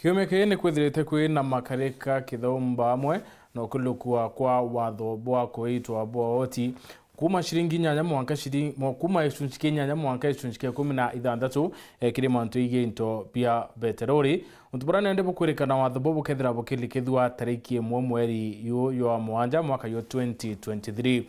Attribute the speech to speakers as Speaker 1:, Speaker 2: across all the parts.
Speaker 1: Kiume kene kwithirite kwina makarika kithomba amwe no kulukua kwa watho bwa kuitwa booti kuma shiringi nyanya mwanka shiringi kuma icunjiki nyanya mwanka icunjiki 16 kiri mantu igento pia beterori untubara nende bukwirikana watho bwo bukethira bukilikithwa tariki 1 mweri yo mwanja mwaka yo 2023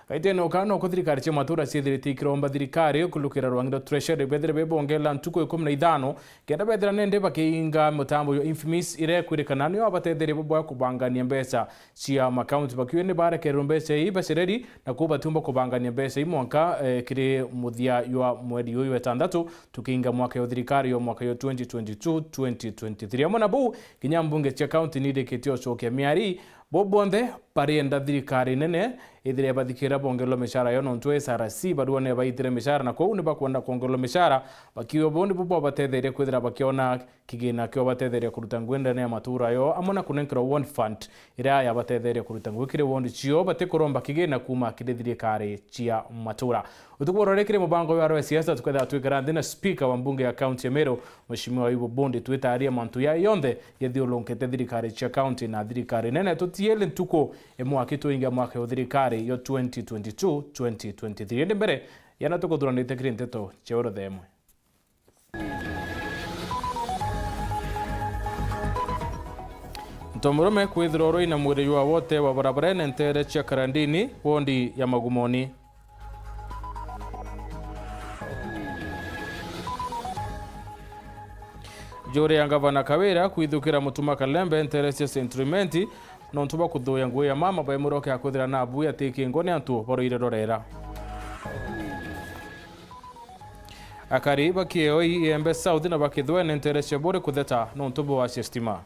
Speaker 1: kaitene okano kuthirikari cia matura ciithirite ikiromba thirikari kulukira rwangiro treasury bethire bebongela ntuko 15 kenda bethira nende bakiinga mutambo yo infamous ire kwirikana ni abatethire bobwa kubangania mbeca cia account bakiwene barekera mbeca ibasireri na kubatumba kubangania mbeca imwanka kiri muthia yo mweri yo 6 tukiinga mwaka yo thirikari yo mwaka yo 2022 2023 amona bu kinyambunge cia county ni deketio cokia miari bobonde parienda thirikari nene ithire bathikira bongelo mishara yo nontwe SRC baruone baitire mishara na kou ni bakwenda kuongelo mishara bakiyo bondi bobo batethire kwithira bakiona kigina kyo batethire kuruta ngwenda ne matura yo amona kunenkira one fund ira ya batethire kuruta ngwikire wondi cio batekoromba kigina kuma kidithirikari cia matura utukurorekire mubango yo arwe siasa tukatha twikara ndina speaker wa mbunge ya county ya Meru mheshimiwa Ibo Bondi twitaria mantu ya yonde yethiolonkete thirikari cia county na thirikari nene tutiele ntuko emwaki tuinga mwaka yo thirikari yo 2022 2023 ende mbere yana tukuthuraniite kiri nteto cia urothe emwe Ntomurume kwithira oro ina mwiri wa wote wa barabara ntere cia karandini wondi ya magumoni Jore ya gavana Kawira kwithukira mutuma Kalembe ntere cia sentrimenti no ntuba kuthoya nguo ya mama ba muroke akuthira na abu ya tikingo ne antu boroire rorera akari bakio iembe south na bakithwe ntere cia bore kutheta no ntubo wa stima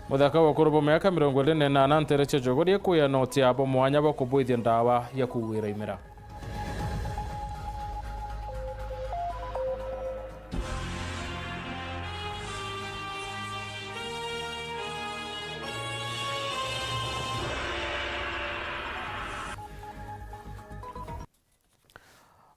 Speaker 1: Muthaka wa kurobo miaka 28 ntere cia jogori kuya noti abo mwanya ba kubwithia ndawa ya kuwira imera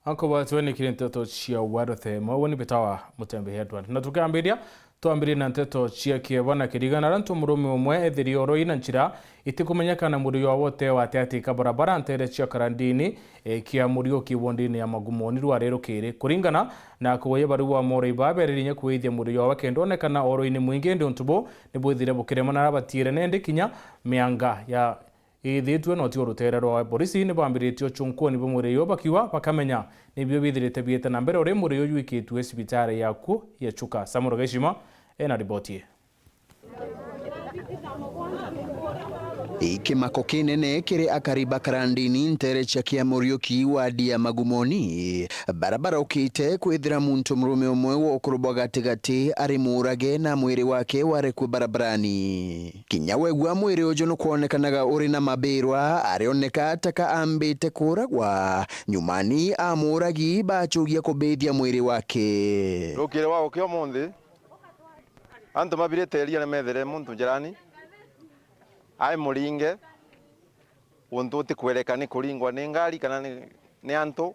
Speaker 1: Anko watu ni kirinteto cia warothe mawoni betawa mutembe hedwa na tukambiria tuambiri na nteto cia kiebana kirigana rantu murume umwe ethiri oro ina nchira itikumenyekana muri wa wote wa teati kabarabara ntere cia karandini kia muri kiwondini ya magumoni rwarero kire kuringana na kuoye barua more babererinye kuithia muri wa kendonekana oro ini mwingi ndi ntubo nibwithire bukiremana abatire nende kinya mianga ya ithitwe no tio ruterero wa polisi ni bambiritio chunkoni bomure yo bakiwa bakamenya nibyo bithirite biete na mbere ore muri yo yikitwe sibitare yaku ya chuka Samuro Geshima ena ribotie
Speaker 2: Ikimako kinene kiri akariba karandini ntere cia Kiamuriuki wadi ya magumoni barabara ukite kwithira muntu murume umwe wo kurubo gatigati ari murage na mwiri wake warekwe barabarani kinyawe gwa mwiri ujo no kuonekanaga uri na mabirwa arioneka taka ambite kuragwa nyumani amuragi bachugia kubithia mwiri wake
Speaker 3: rukire wao kio mundi antu mabirete eria na methere muntu jirani ai muringe untu tikwereka ni kuringwa ni ngari kana ni antu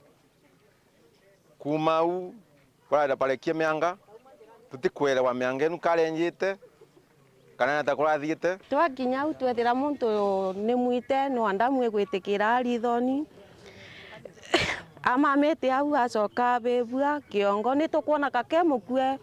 Speaker 3: kumau kwara parekia mianga tutikwelewa mianga enu karenjite kana natakurathiite
Speaker 4: twakinya u twethira muntu ni mwite no andamwe gwitikira rithoni amamete au acoka bebua kiongo ni tukuona kake mukue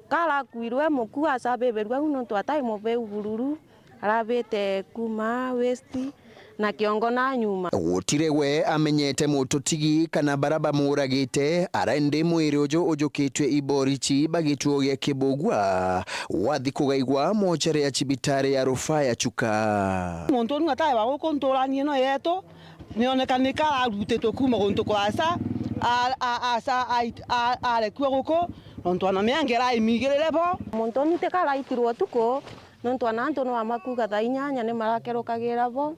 Speaker 4: kala kuirwe muku acabeberwa uno twatai mobe bururu arabete kuma westi na kiongo na nyuma
Speaker 2: gutirewe amenyete mututigi kana baraba muragite arende mwiri ujo ujukitwe iborichi bagituo gya kibugwa wathi kugaigwa mochere ya chibitare ya rufaa ya chuka
Speaker 5: muntu ngatae wa gukontoranie no yeto nionekanika arutetwe kuma guntu kwasa ale kwego muntu ana miangera imigirire bo
Speaker 4: muntu nite kala itirwo tuko nontu anantu no amakuga tha inyanya ni marakerukagira bo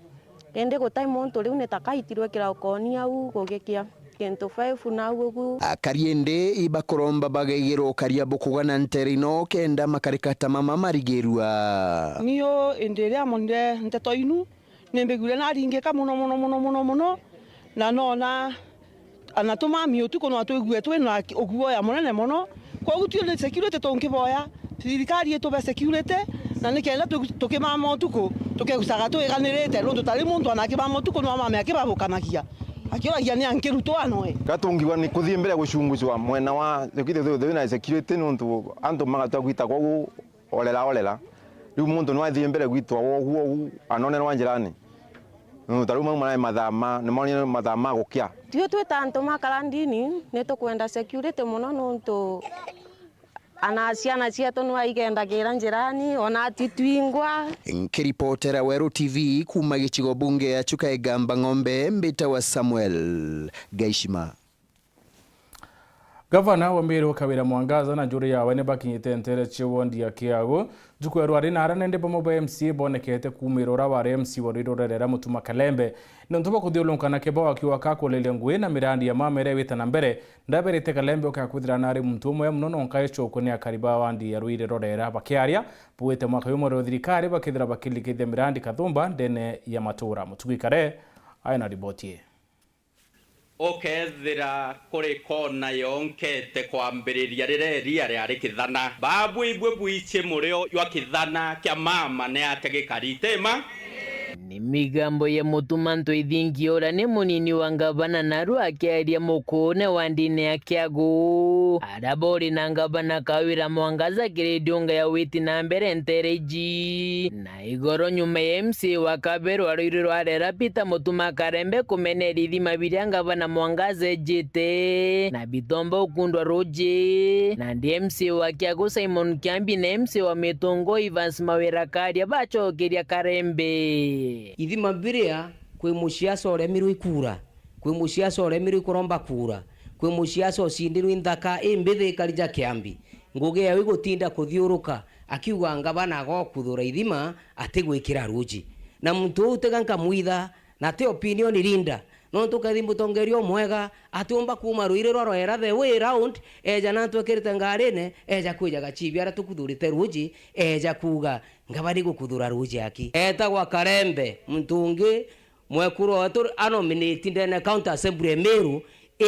Speaker 4: ende gutai muntu riu nitakaitirwe kiraokonia u gugikia kento 5 na ugu
Speaker 2: akariende ibakoromba bagaigiro karia bukugana nterino kenda makarikata mama marigerua
Speaker 5: niyo endelea monde nteto inu nembegule na ringeka muno na nona anatuma miutuko no atwigue twina uguoya munene muno kwa gutio security tungiboya thirikari itube security na nikenda tukimama utuko tukegusaga twiganirite no tutari muntu anakimama utuko no mama akibabukanagia akioragia ni ankiruto anoe
Speaker 3: gatungiwa ni kuthie mbere gucunguzwa mwena wa thikite na security nuntu antu magata gwita kwa olela riu muntu no athie mbere gwitwa woguo anone no njirani no taruma mwana mathama ni moni mathama gukia
Speaker 4: tio twetanto makarandini ne tukwenda security muno nuntu ana ciana cietu no aigendagira njirani ona titwingwa.
Speaker 2: Nkiripotera Weru TV kuma gicigo bunge ya Chukaigamba Ng'ombe mbita wa Samuel Gaishima.
Speaker 1: Gavana wa Meru Kawira Mwangaza na njuri yawe ne bakinyite ntere chiwondi ya Kiago jukweru ari na arane ndebo mo MC bonekete kumirora wa MC warirorera Mutuma Kalembe nontoba kuthiulunkana keba wakiwa kakolele ngwe na mirandi ya mamere witana mbere ndaberete Kalembe okakwithira nari muntu umwe muno nonkaecho kone akariba wandi ya ruirorera bakiaria puwete mwaka yumo rothirikari bakithira bakilikithia mirandi kathumba ndene ya matura mutugikare aina ribotie
Speaker 6: okethira kuri kona yonkete kwambiriria rireria riari kithana babu ibwe buiche murio ywa kithana kya mama ne ategekarite
Speaker 7: ni migambo ya Mutuma Ntwithingiora ni munini wa ngavana naru akiaria mukune wa ndini ya Kiagu arabori na ngavana Kawira Mwangaza kiridunga ya witi na mbere ntereji na igoro nyuma ya MC wa Kaberu aruiriro arera Peter Mutuma Kalembe kumenera ithima biria ngavana Mwangaza ejete na bitombo ukundwa roje na ndi MC wa Kiagu Simon Kiambi na MC wa Mitongo Evans Mawira Karia bachokeria Kalembe
Speaker 8: ithima biria kwi musiaso remirwe ikura kwi musiaso remirwe kuromba kura kwi musiaso cindirwe nthaka imbithi karija Kiambi ngugi ya gutinda kuthiuruka akiuga ngavana gokuthura ithima ati gwikira ruji na muntu uteganka muitha na te opinion linda no tukathi mutongerio mwega atiomba kuma ruiriro roera the way round eja na twekirite ngarine eja kuja gachibi ara tukuthurite ruji eja kuga ngabari gukuthura ruji aki eta gwa Kalembe mtungi mwekuru watu anominate ndene county assembly Meru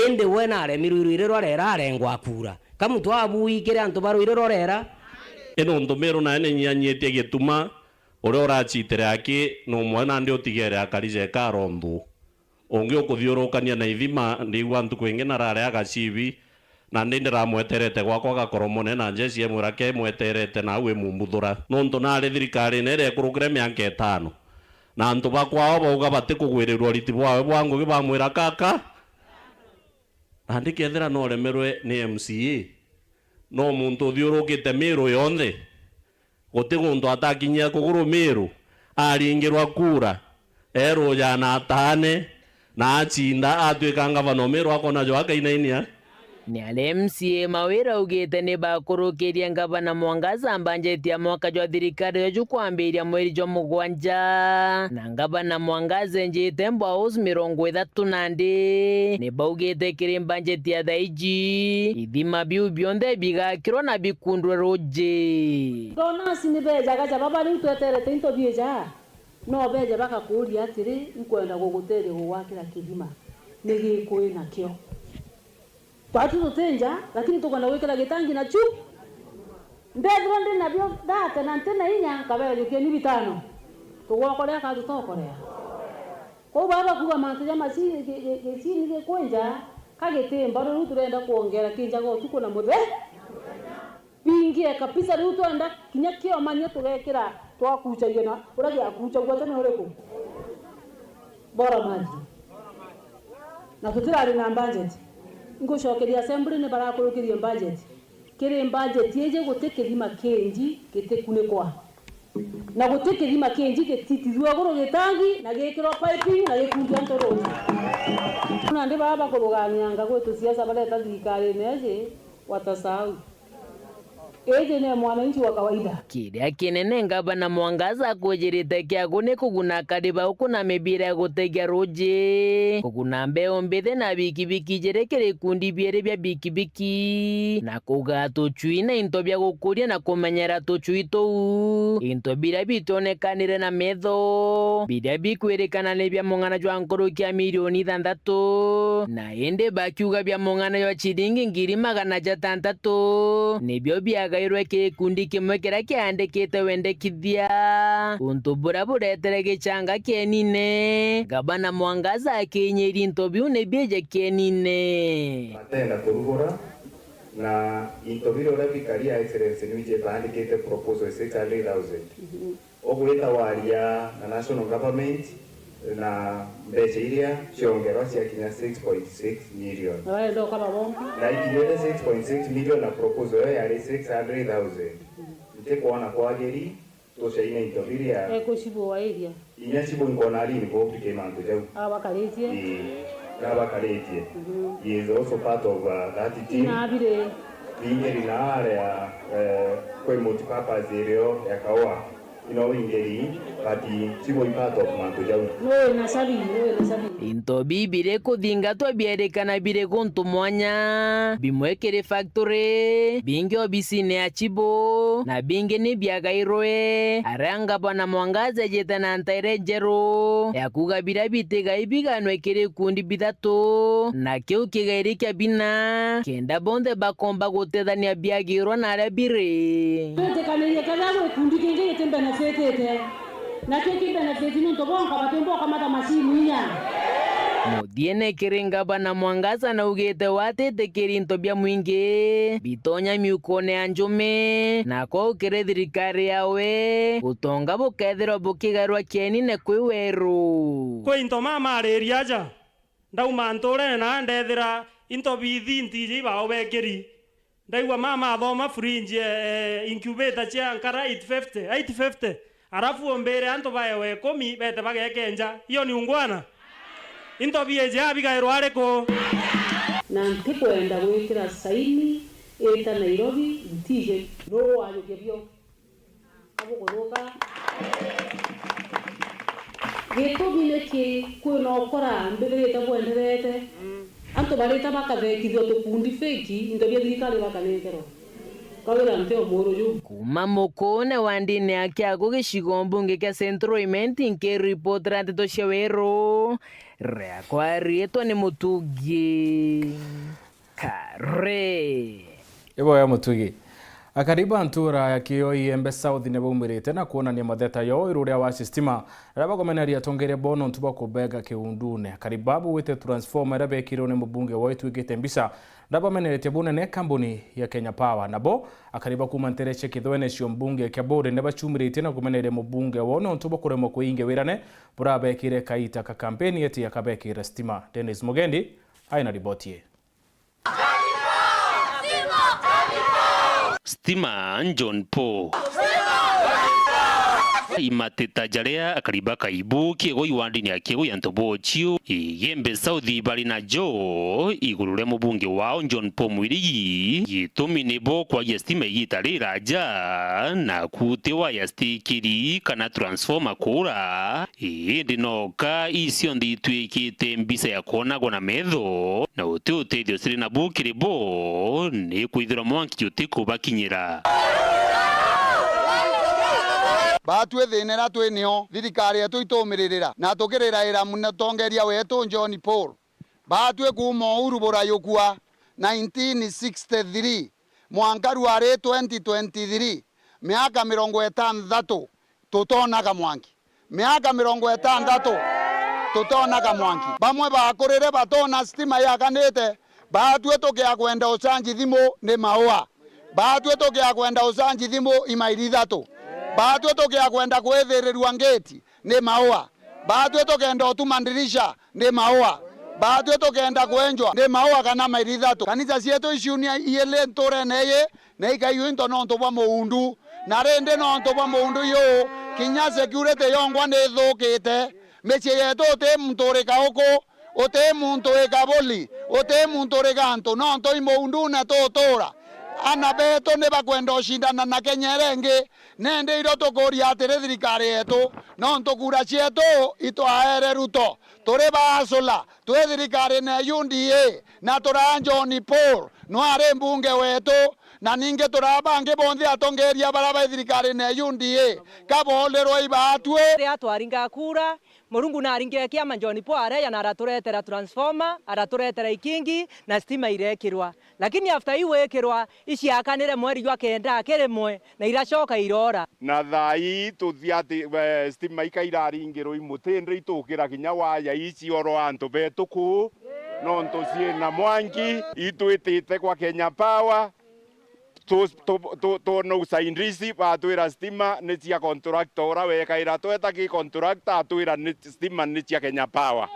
Speaker 8: ende wena are miruiriro roera arengwa kura kama mtu abui kire antu baruiriro roera
Speaker 6: eno ndo Meru na ene nyanyete gituma ore orachitire aki no mwana ndi otigere akarije karondu onge okuthiurukania na ithima ndigwa ntuku ingi na rare agacibi na ndindira mweterete gwakwa gakoromone na njeci emurake mweterete na we mumbuthura nonto nari thirikari nere kurukire miaka 5 na antu bakwao bauga bati kugwirirwo riti bwawe bwangu gibamwira kaka na ndikethira no remerwe ni MCA no muntu thiurukite Meru yonthe guti gundu atakinyia kuguru Meru aringirwa kura eroja na atane na achinda atwika ngavana Meru akona jo akainainia
Speaker 7: ni ale MCA Mawira ugite ni bakurukiria ngavana Mwangaza banjeti ya mwaka jwa thirikari yo kwambiria mweri jwa mugwanja na ngavana Mwangaza njite mbao 30 ni baugite kiri banjeti ya thaiji ithima biu bionde bigakirwo na bikundwe roje
Speaker 9: dona sinibeja gaja baba ni tweterete into bieja no beje bakakuria atiri nkwenda gugutere gwakira kithima nigikuwe nakio twatu tutenja lakini tukwenda gwikira gitangi na chu ndethwa ndi nabyo date na ntena inya kabele keni bitano tugokorea ka tutokorea ko baba kuga mantu ya masi gesini ge kwenja kagetemba ru turenda kuongera kinja go tuko na muthe bingie kabisa ru tuenda kinya kio manyo tugekira twakuchagia na uragia akucha gwata na ureko bora maji na tutirari na budget ngushokeria assembly ne barakurukiria budget kire budget yeje gutekithima kenji gitekune kwa na gutekithima kenji gititithwa goro gitangi na gikiro pipe na gikundia ntorozi na ndi baba kurugania ngagwe tu siasa baleta thirikari neje watasau ni mwananchi wa kawaida.
Speaker 7: Kiria kinene ngavana Mwangaza kujirite kiago ni kuguna kariba huku na mibira ya gutegia roje kuguna mbeo mbithe na bikibiki jerekere kundi biere bya bikibiki na kuga tuchui na into bya gukuria na kumenyera tuchui tou into bira bitonekanire na metho bira bikwerekana ni bya mung'ana jwa nkuru kia milioni 6 na ende bakiuga bya mung'ana jwa chiringi 600 nibyo byagairwe kikundi kimwe kiria kiandikite wendekithia untu bura buretere gichanga kienine gavana Mwangaza akinyeri into biu ni bieje kienine
Speaker 10: matenda kurugura na into biro ria bikaria excellence ni bije bandikite proposal 600,000 ogwita waria na national government na mbeca iria ciongerwa ciakinya 6.6 million na ikinyete 6.6 million na proposal yo yari 600,000 nitikuona kwagiri tucaine into biria
Speaker 9: ekucibo area
Speaker 10: inya cibo nkona ali ni bobrike mantu jau
Speaker 9: abakaritie
Speaker 10: n'abakaritie he is also part of that team
Speaker 9: nabire
Speaker 10: ingeri na area kwe multipurpose area ya kawa ingeri bati cibo part of mantu jau
Speaker 9: no na sabi
Speaker 7: into bibire kuthingatwa bierekana bire guntu mwanya bimwekere factory bingi obisine ya chibo na bingi ni byagairwe aranga bwana Mwangaza jetana ntaire njero ya kugabira bitega ibiganwe kere kundi bithatu na kiu kigairi kia bina kenda bonde bakomba gutethania byagirwa na aria bire
Speaker 9: tekanire kazagwe kundi kingi yetembe na fetete na kiki benefit ni ntobonga batembo kamata mashini nya
Speaker 7: Mudiene kiringa bwana Mwangaza na ugete watete kirinto bya mwingi bitonya miukone anjume na kwa ukire thirikari yawe utonga bukethirwa bukigarwa kienine kwi weru
Speaker 11: kwi into mama aririaja ndauma ntore na ndethira into bithi ntiji bao bekiri ndaigwa mama athoma fringe incubator cia nkara 850 arafu ombere anto baewe 10 bete bagekenja hiyo ni ungwana into bieje abigairwo ariko
Speaker 9: na ntikwenda gwikira saini eta Nairobi ntije no ayoke byo abo kuruka geto bineke kuno okora mbere ta bwenderete anto bareta bakabekithio tukundi feki into bia thirikari bakanekero
Speaker 7: kuma mukone wa ndini ya kiago gicigo mbunge kia Central Imenti nke report ranteto cia weru rea kwa rieto ni Mutugi Kare
Speaker 1: ibo ya Mutugi akariba ntura ya kio Embe South ne baumirite na kuonania matheta yo iruria wa sistema raba komenaria tongere bono ntuba kubega kiundune akaribabu wite transformer rabe kirone mbunge wetu igite mbisa raba menerete bune ne kambuni ya Kenya Power nabo akariba kumantereche kithwene cio mbunge kya bode ne bachumirite na kumenere mbunge wono ntuba kuremo kuinge wirane burabe kire kaita ka kampeni yeti yakabekire stima Dennis Mugendi aina ripoti
Speaker 12: Stima John Paul imateta jaria akariba kaibu kiego iwandi ni akiego yantobo chio Embe South bali na jo igurure mubunge wao John Paul Mwirigi yitumi nebo kwa stima yitari raja na kutewa ya stikiri kana transformer kura ndinoka isio nditwikite mbisa ya kona gona metho na uteoteithio siri na bukire bo ni kwithira mwanki yutiko bakinyira
Speaker 13: batwe thinera twinio thirikari yetu itumiririra na tukiriraira muno tongeria wetu John Paul batwe kuma urubura yukua 1963 mwanka ruare 2023 miaka 60 tutonaga mwanki miaka 60 tutonaga mwanki bamwe bakurire batona stima yakanite batwe tukia kwenda ucanji thimo ni maua batwe tukia kwenda ucanji thimo imairi 3 batwe tukia kwenda kwethererwa ngeti ni maua batwe tukenda utumandirisha ni maua batwe tukenda kwenjwa ni maua kana mairi 3 kanisa cietu iciunia iele ntore neye na ikaiyo into no ntobwa muundu na rende no ntobwa muundu yo kinya security yongwa ni thukite mecie yetu te mturika huko ote muntu ekaboli ote muntu reganto no ntoi muundu na totora ana beto ne bakwenda oshindana na Kenya renge nende iro tukuria atiri thirikari yetu no ntukura cietu itwaere Ruto turi basola twi thirikari na UDA na tura John Paul no ari mbunge wetu na ninge turabange bonthe atongeria baraba thirikari na UDA kabolerwo ibatwe
Speaker 14: ria twaringa kura Murungu na aringe kiama John Paul areya na araturetera transformer araturetera ikingi na stima irekirwa lakini after iwe ekirwa iciakanire mweri wa kenda akirimwe na iracoka irora
Speaker 15: na thai tuthiati stima ikairaringirwo imutindri itukira kinya waya ici oro antu betuku no ntucie na mwangi itwitite kwa Kenya Power to no saindrisi batwira stima ni cia contractor wekaira tweta ki contractor atwira ni stima ni cia Kenya Power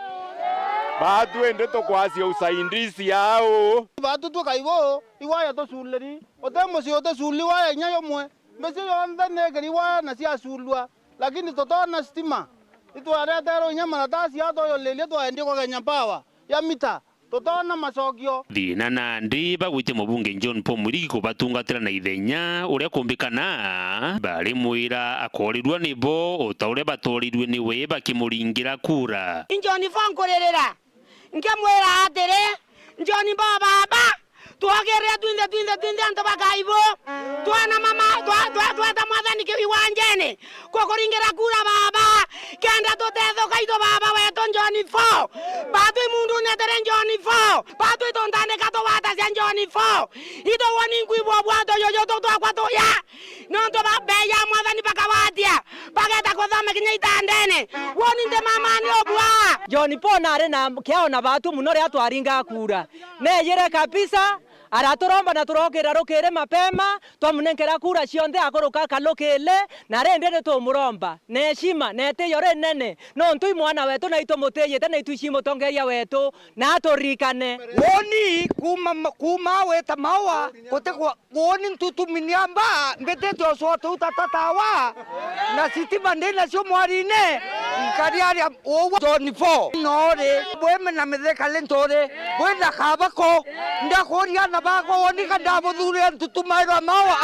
Speaker 15: batwende to kwasi usaindrisi yao
Speaker 16: batu to kaibo iwaya to suleri otemo si ote suli waya nyayo mwe mesi yonda negeri waya na cia sulwa lakini totona stima itwaretero nyama na tasi ato yo lele to ende kwa Kenya Power ya mita totona masokio
Speaker 12: thina nandi bagwite mubunge John Paul Mwirigi kubatungatira na ithenya uria kumbikana bari mwira akorirwa nibo utaure batorirwe niwe bakimuringira kura
Speaker 17: John Fankorerera nkemwera atere John baba tuageria twinde anto bakaibo twana mama twa mwathani kiwanjene kukuringira kura baba kenda tutetho kaito baba weto John 4 batu mundu netere John 4 batu tontane kato wata cia John 4 ito woni ngwibwa bwato yoyo to twakwa to ya no to babeya mwathani bakawatia bageta kuthama kinya itandene woni nde mama ni obwa
Speaker 14: John Paul nare na kiaona batu muno ria twaringa kura neyire kabisa araturomba na turokera rukire mapema twamunenkera kura cionthe akuruka kalukile na rende tumuromba neshima nete yore nene no ntui mwana wetu na itomuteyete na ituici mutongeria wetu na turikane
Speaker 18: woni kuma weta mawa kotekwa woni ntutuminiamba mbetete osote utatatawa na sitima ndena cio mwarine nkariaria owo John 4 nore bweme na metheka lentore bwenda kabako ndakoria na bago woni kandabo dhure ntutumaira mawa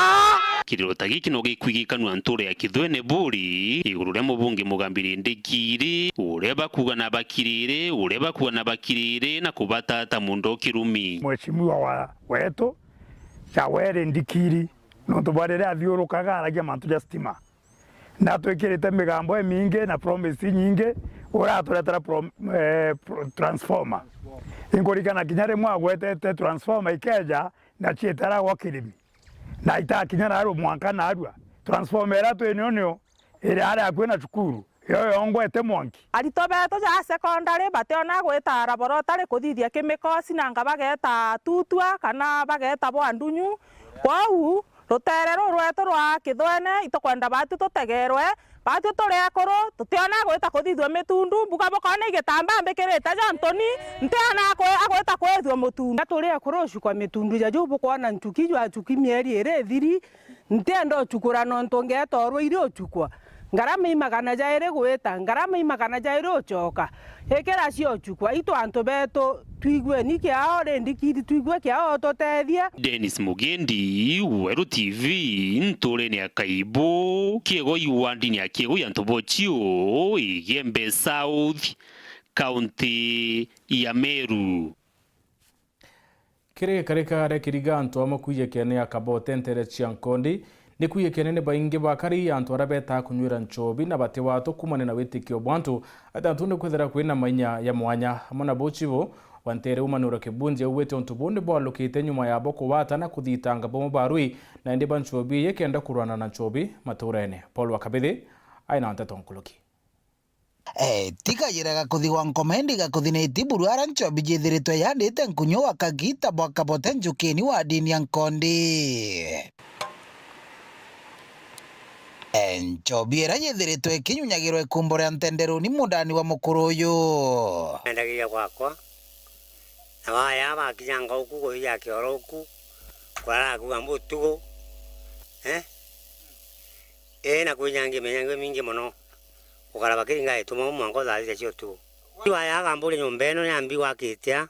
Speaker 12: kirota giki no gikwigikanwa nture ya Kithwene Buri iguru ria mubunge Mugambiri Ndikiri ureba kugana bakirire ureba kugana bakirire na kubatata mundo kirumi
Speaker 19: mheshimiwa wetu Chawere Ndikiri no tubarere athiurukaga aragia mantu ya stima na twikirite migambo eminge na promise nyinge uraturetera transformer ingurikana kinya rimwe agwetete transformer ikeja na chietara gwa kirimi na itakinya naro mwanka narua transformer eratu enionio iri ari akwena cukuru yo yongwete mwanki
Speaker 20: arito beto ja secondary bationa gwita laboratory kuthithia chemicals na ngabageta tutwa kana bageta bwandunyu kwau ruterero rwetu rwa Kithwene itokwenda batu tutegerwe batu turi akuru tutiona gwita kuthithwa mitundu mbuga bokone igitamba mbikirite Antoni ntiana agwita kwethwa mutundu turi akuru cukwa mitundu ja jubu kwana ntuki jwa chuki mieri ere thiri ntendo chukura no ntongetorwo ire chukwa ngarama imagana jaire gwita ngarama imagana jaire ucoka hekera cio chukwa ito antu beto twigwe ni kiao Ndikiri twigwe kiao totethia
Speaker 12: Dennis Mugendi Weru TV ntore ni akaibo kiego yuandi ni akiego ya Ntobochio Igembe South County ya Meru
Speaker 1: kire kareka rekiriga antu amakuye kene akabote ntere Chiankondi ni kuye kene ne bainge bakari antu arabeta kunywira nchobi na bate watu kumane na witikio bwantu atantu ne kwethera kwina manya ya mwanya amona bochibo wantere umanura kibunje uwete ontubone bo alokite nyuma ya boko wata na kuthitanga bomo barui na ndi banchobi yekenda kurwana na nchobi maturene Paul Wakabithe aina antatonkuluki
Speaker 21: tika yiraga kuthigwa nkomendi gakuthiniti buru ara nchobi jithiritwe yandite nkunyo wakagita bwaka bote njukini wa dini ya Nkondi nchobi era yithiritwe kinyunyagirwe kumbore antenderu ni mudani wa mukuru uyu
Speaker 22: endagiria gwakwa na waya bakinyanga uku goya kioro uku kwara kuga mbutugo na kunyange menyange mingi muno ukara bakiringa ituma mwango thali cio tu waya gambure nyombe eno nyambi wakitia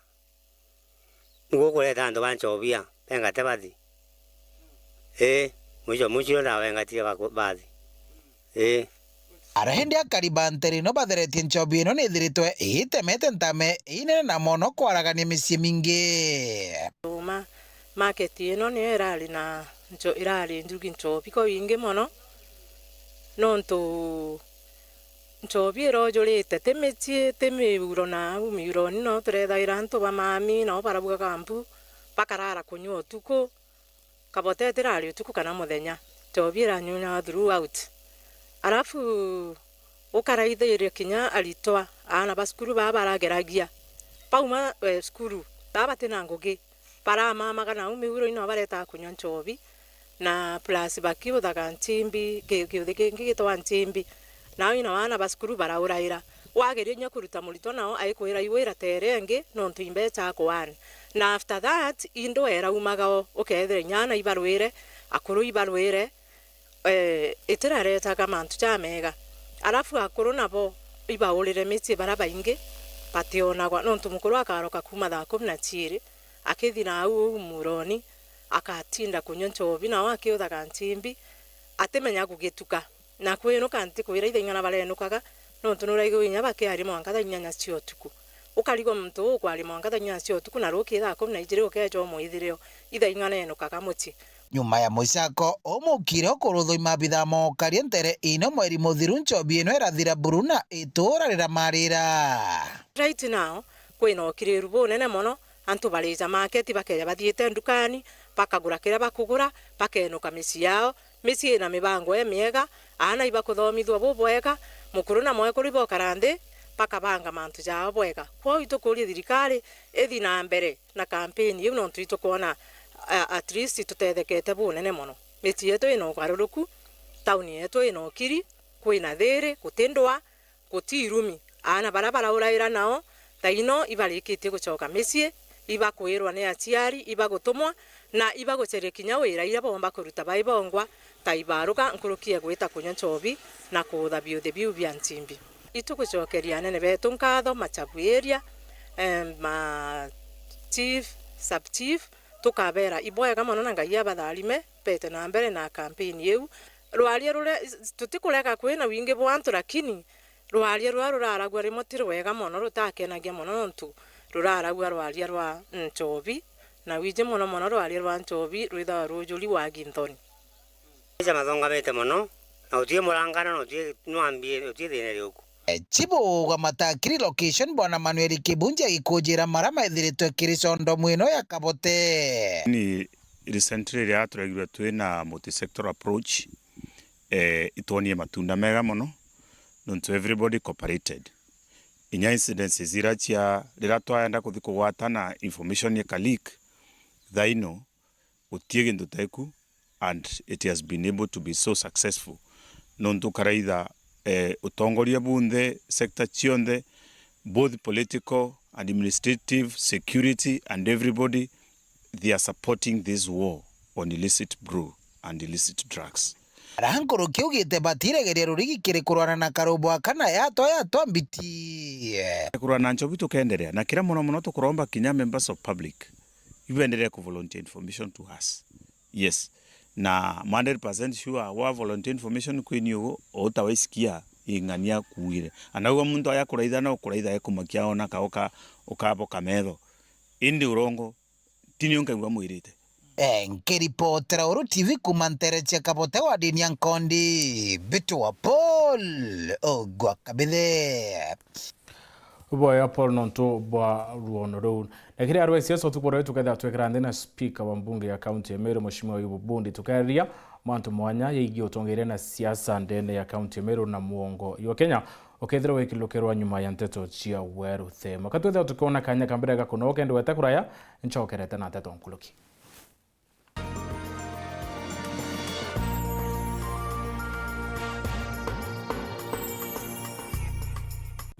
Speaker 22: nguko leta ndo banchobia penga tebathi mwicho na wengatia bathi
Speaker 21: Arahende akariba nterino batheretie nchobi ino nithiritwe itemete ntame inene na mono kwaragania micii mingi.
Speaker 3: Market ino niyo irari na irari njugi nchobi ko wingi mono nontu nchobi irojurite temeci temiuro na umiuro no turethaira antu bamami no barabuga kampu bakarara kunywa utuku kabotete irari utuku kana muthenya nchobi iranyunya throughout. Arafu ukaraithiria kinya aritwa ana basukuru barageragia pauma skuru babatena ngugi para mama kana umiuro ino bareta kunywa nchobi na plus bakibo daga ntimbi gitwa ntimbi na ino ana basukuru barauraira wageria nya kuruta murito nao aikwira iwira terenge no ntimbe cha kwan na after that indo era umagao ukethire nyana ibarwire akuru ibarwire itirareta kama ntu cha mega arafu akuru nabo ibaurire miti baraba ingi pationagwa no ntu mukuru akaroka kuma thaa 12 akithina au muroni akatinda kunywa nchobi na wake uthaga ntimbi atemenya gugituka na kwino kanti kwira ithingana barenukaga no ntu nuraigo inya bakiari mwanka tha 4 cia utuku ukarigo muntu ukwari mwanka tha 4 cia utuku na ruki thaa 12 ukejo muithirio ithingana enukaga muti.
Speaker 21: Nyuma ya muicako umukire okurutho imabitha mokaria ntere ino mweri muthiru nchobi ino irathira buruna itura riramarira.
Speaker 3: Right now kwina okiriru bunene mono antu barija market bakeja bathiete ndukani bakagura kira bakugura bakenuka micii yao micii na mibango emiega ana ibakuthomithwa bubwega mukuru na mwe kuri bokarande bakabanga mantu jao bwega kwa itukuri thirikari ithi na mbere na campaign iyo no ntu kuona at least tutethekete bunene mono micii yetu ino garuruku tauni yetu ino kiri kwina thiri gutindwa gutirumi ana barabara uraira nao taino ibarikitie gucoka micii iba kwirwa ni aciari iba gutumwa na iba gucerekinya wira ira bomba kuruta baibongwa taibaruka nkurukie gwita kunywa nchobi na kuutha biuthe biu bia ntimbi itugucokeria nene betu nkatho machabu area ma chief sub chief tukabera ibwega mono na ngai abatharime pete na mbere na campaign yeu rwaria rure tutikureka kwina wingi bwantu lakini rwaria ruraragwa rimotire wega mono rutakenagia mono ntu ruraragwa rwaria rwa nchobi na wije mono mono rwaria rwa nchobi rwitha rujuri wa ginthoni
Speaker 22: ija mathongamete mono na utie murangana no utie nwambie utie thine riuku
Speaker 21: Chibu wa Matakiri location bwana Manuel Kibunja ikujira marama ithiritwe kiricondo mwino ya Kabote.
Speaker 5: Ni recently ria turaigirwe twina multi-sector approach itonie matunda mega mono nontu everybody cooperated. Inya incidences zirachia rira twaenda kuthi kugwatana information ya leak thaino utie gintu teku and it has been able to be so successful nontu karaitha utongoria bunthe sector cionthe both political, administrative, security and everybody they are supporting this war on illicit brew and illicit drugs.
Speaker 21: Rankuru kiugite batiregeria rurigi kiri kurwana na karubwa kana yato mbiti
Speaker 5: kurwana nchobi tukenderea na kira muno tukuromba kinya members of public ibenderea ku volunteer information to us. Yes, na 100% sure wa volunteer information kwinyu utawaisikia ingania kuire anago muntu aya kuraitha na kuraitha ekumakia ona kaoka ukabo kametho indi urongo tinionka ngwa mwirite
Speaker 21: nkiripotera Uru TV kumantere cha Kabote wa dini ya Nkondi bitu wa Paul ogwa kabithe
Speaker 1: Ubo ya Paul nonto bwa ruono ruu na kiri arwe siasa tukore tuketha twekera ndena speaker wa mbunge ya county ya Meru Mheshimiwa Ayubu Bundi tukaria mantu mwanya yeigi utongere na siasa ndene ya county ya Meru na muongo yo Kenya okethira wekilokerwa nyuma ya nteto chia weru thema katwetha tukona kanya kambira gakono okende weta kuraya nchokerete na nteto nkuluki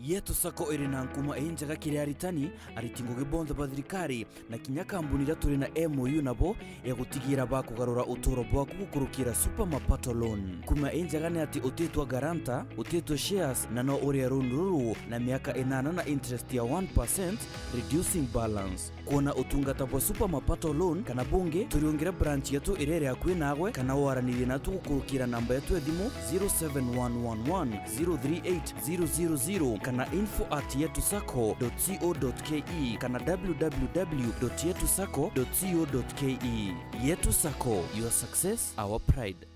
Speaker 2: Yetu Sacco iri na nkuma enjaga kiri aritani aritingo gibonzo bathirikari na kinya kambuni ira turi na MOU nabo egutigira bakugarura utoro bwaku gukurukira super mapato loan. Kuma enjaga ni ati utetwa garanta, utetwa shares na no uri runuru na miaka 8 na interest ya 1% reducing balance. Kuona utungata bwa super mapato loan kana bunge turiongera branch yetu irere akwi nagwe kana waraniri na tugukurukira namba yetu edimu 0711103800 kana info@yetusacco.co.ke kana www.yetusacco.co.ke. Yetu Sacco, your success, our pride.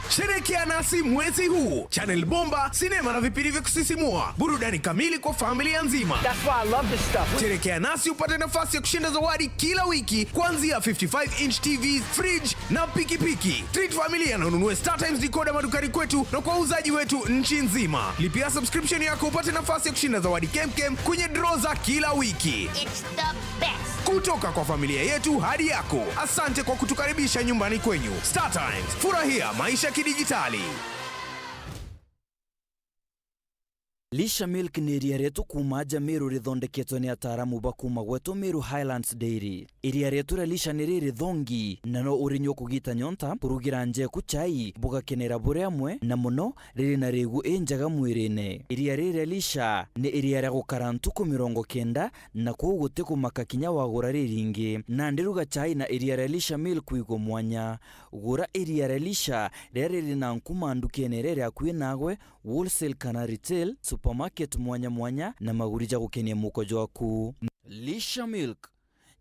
Speaker 4: Sherekea nasi mwezi huu. Channel Bomba, sinema na vipindi vya kusisimua. Burudani kamili kwa familia nzima.
Speaker 23: That's why I love this stuff.
Speaker 4: Sherekea nasi upate nafasi ya kushinda zawadi kila wiki kuanzia 55-inch TVs, fridge na pikipiki. Treat familia na ununue StarTimes decoder madukani kwetu na kwa wauzaji wetu nchi nzima. Lipia subscription yako upate nafasi ya kushinda zawadi kemkem kwenye draw za kila wiki.
Speaker 24: It's the best.
Speaker 4: Kutoka kwa familia yetu hadi yako. Asante kwa kutukaribisha nyumbani kwenyu. StarTimes, furahia maisha kidijitali.
Speaker 2: Lisha Milk ni iria rietu kuma Meru rithondeketwo ni ataramu bakuma gwetu Meru Highlands Dairy. Iria rietu ra Lisha ni riri thongi na no urinyo kugita nyonta kurugira njeku chai bugakenera bure amwe na muno riri na rigu enjaga mwirine. Iria riri Lisha ni iria ria gukara ntuku 90 na kuguti kumaka kinya wagura riringi na ndiruga chai na iria ria Lisha Milk igo mwanya. Gura iria ria Lisha riri na nkuma ndukene riri akwi nagwe wholesale kana retail supermarket mwanya na magurija gukenia mukojo waku. Lisha Milk,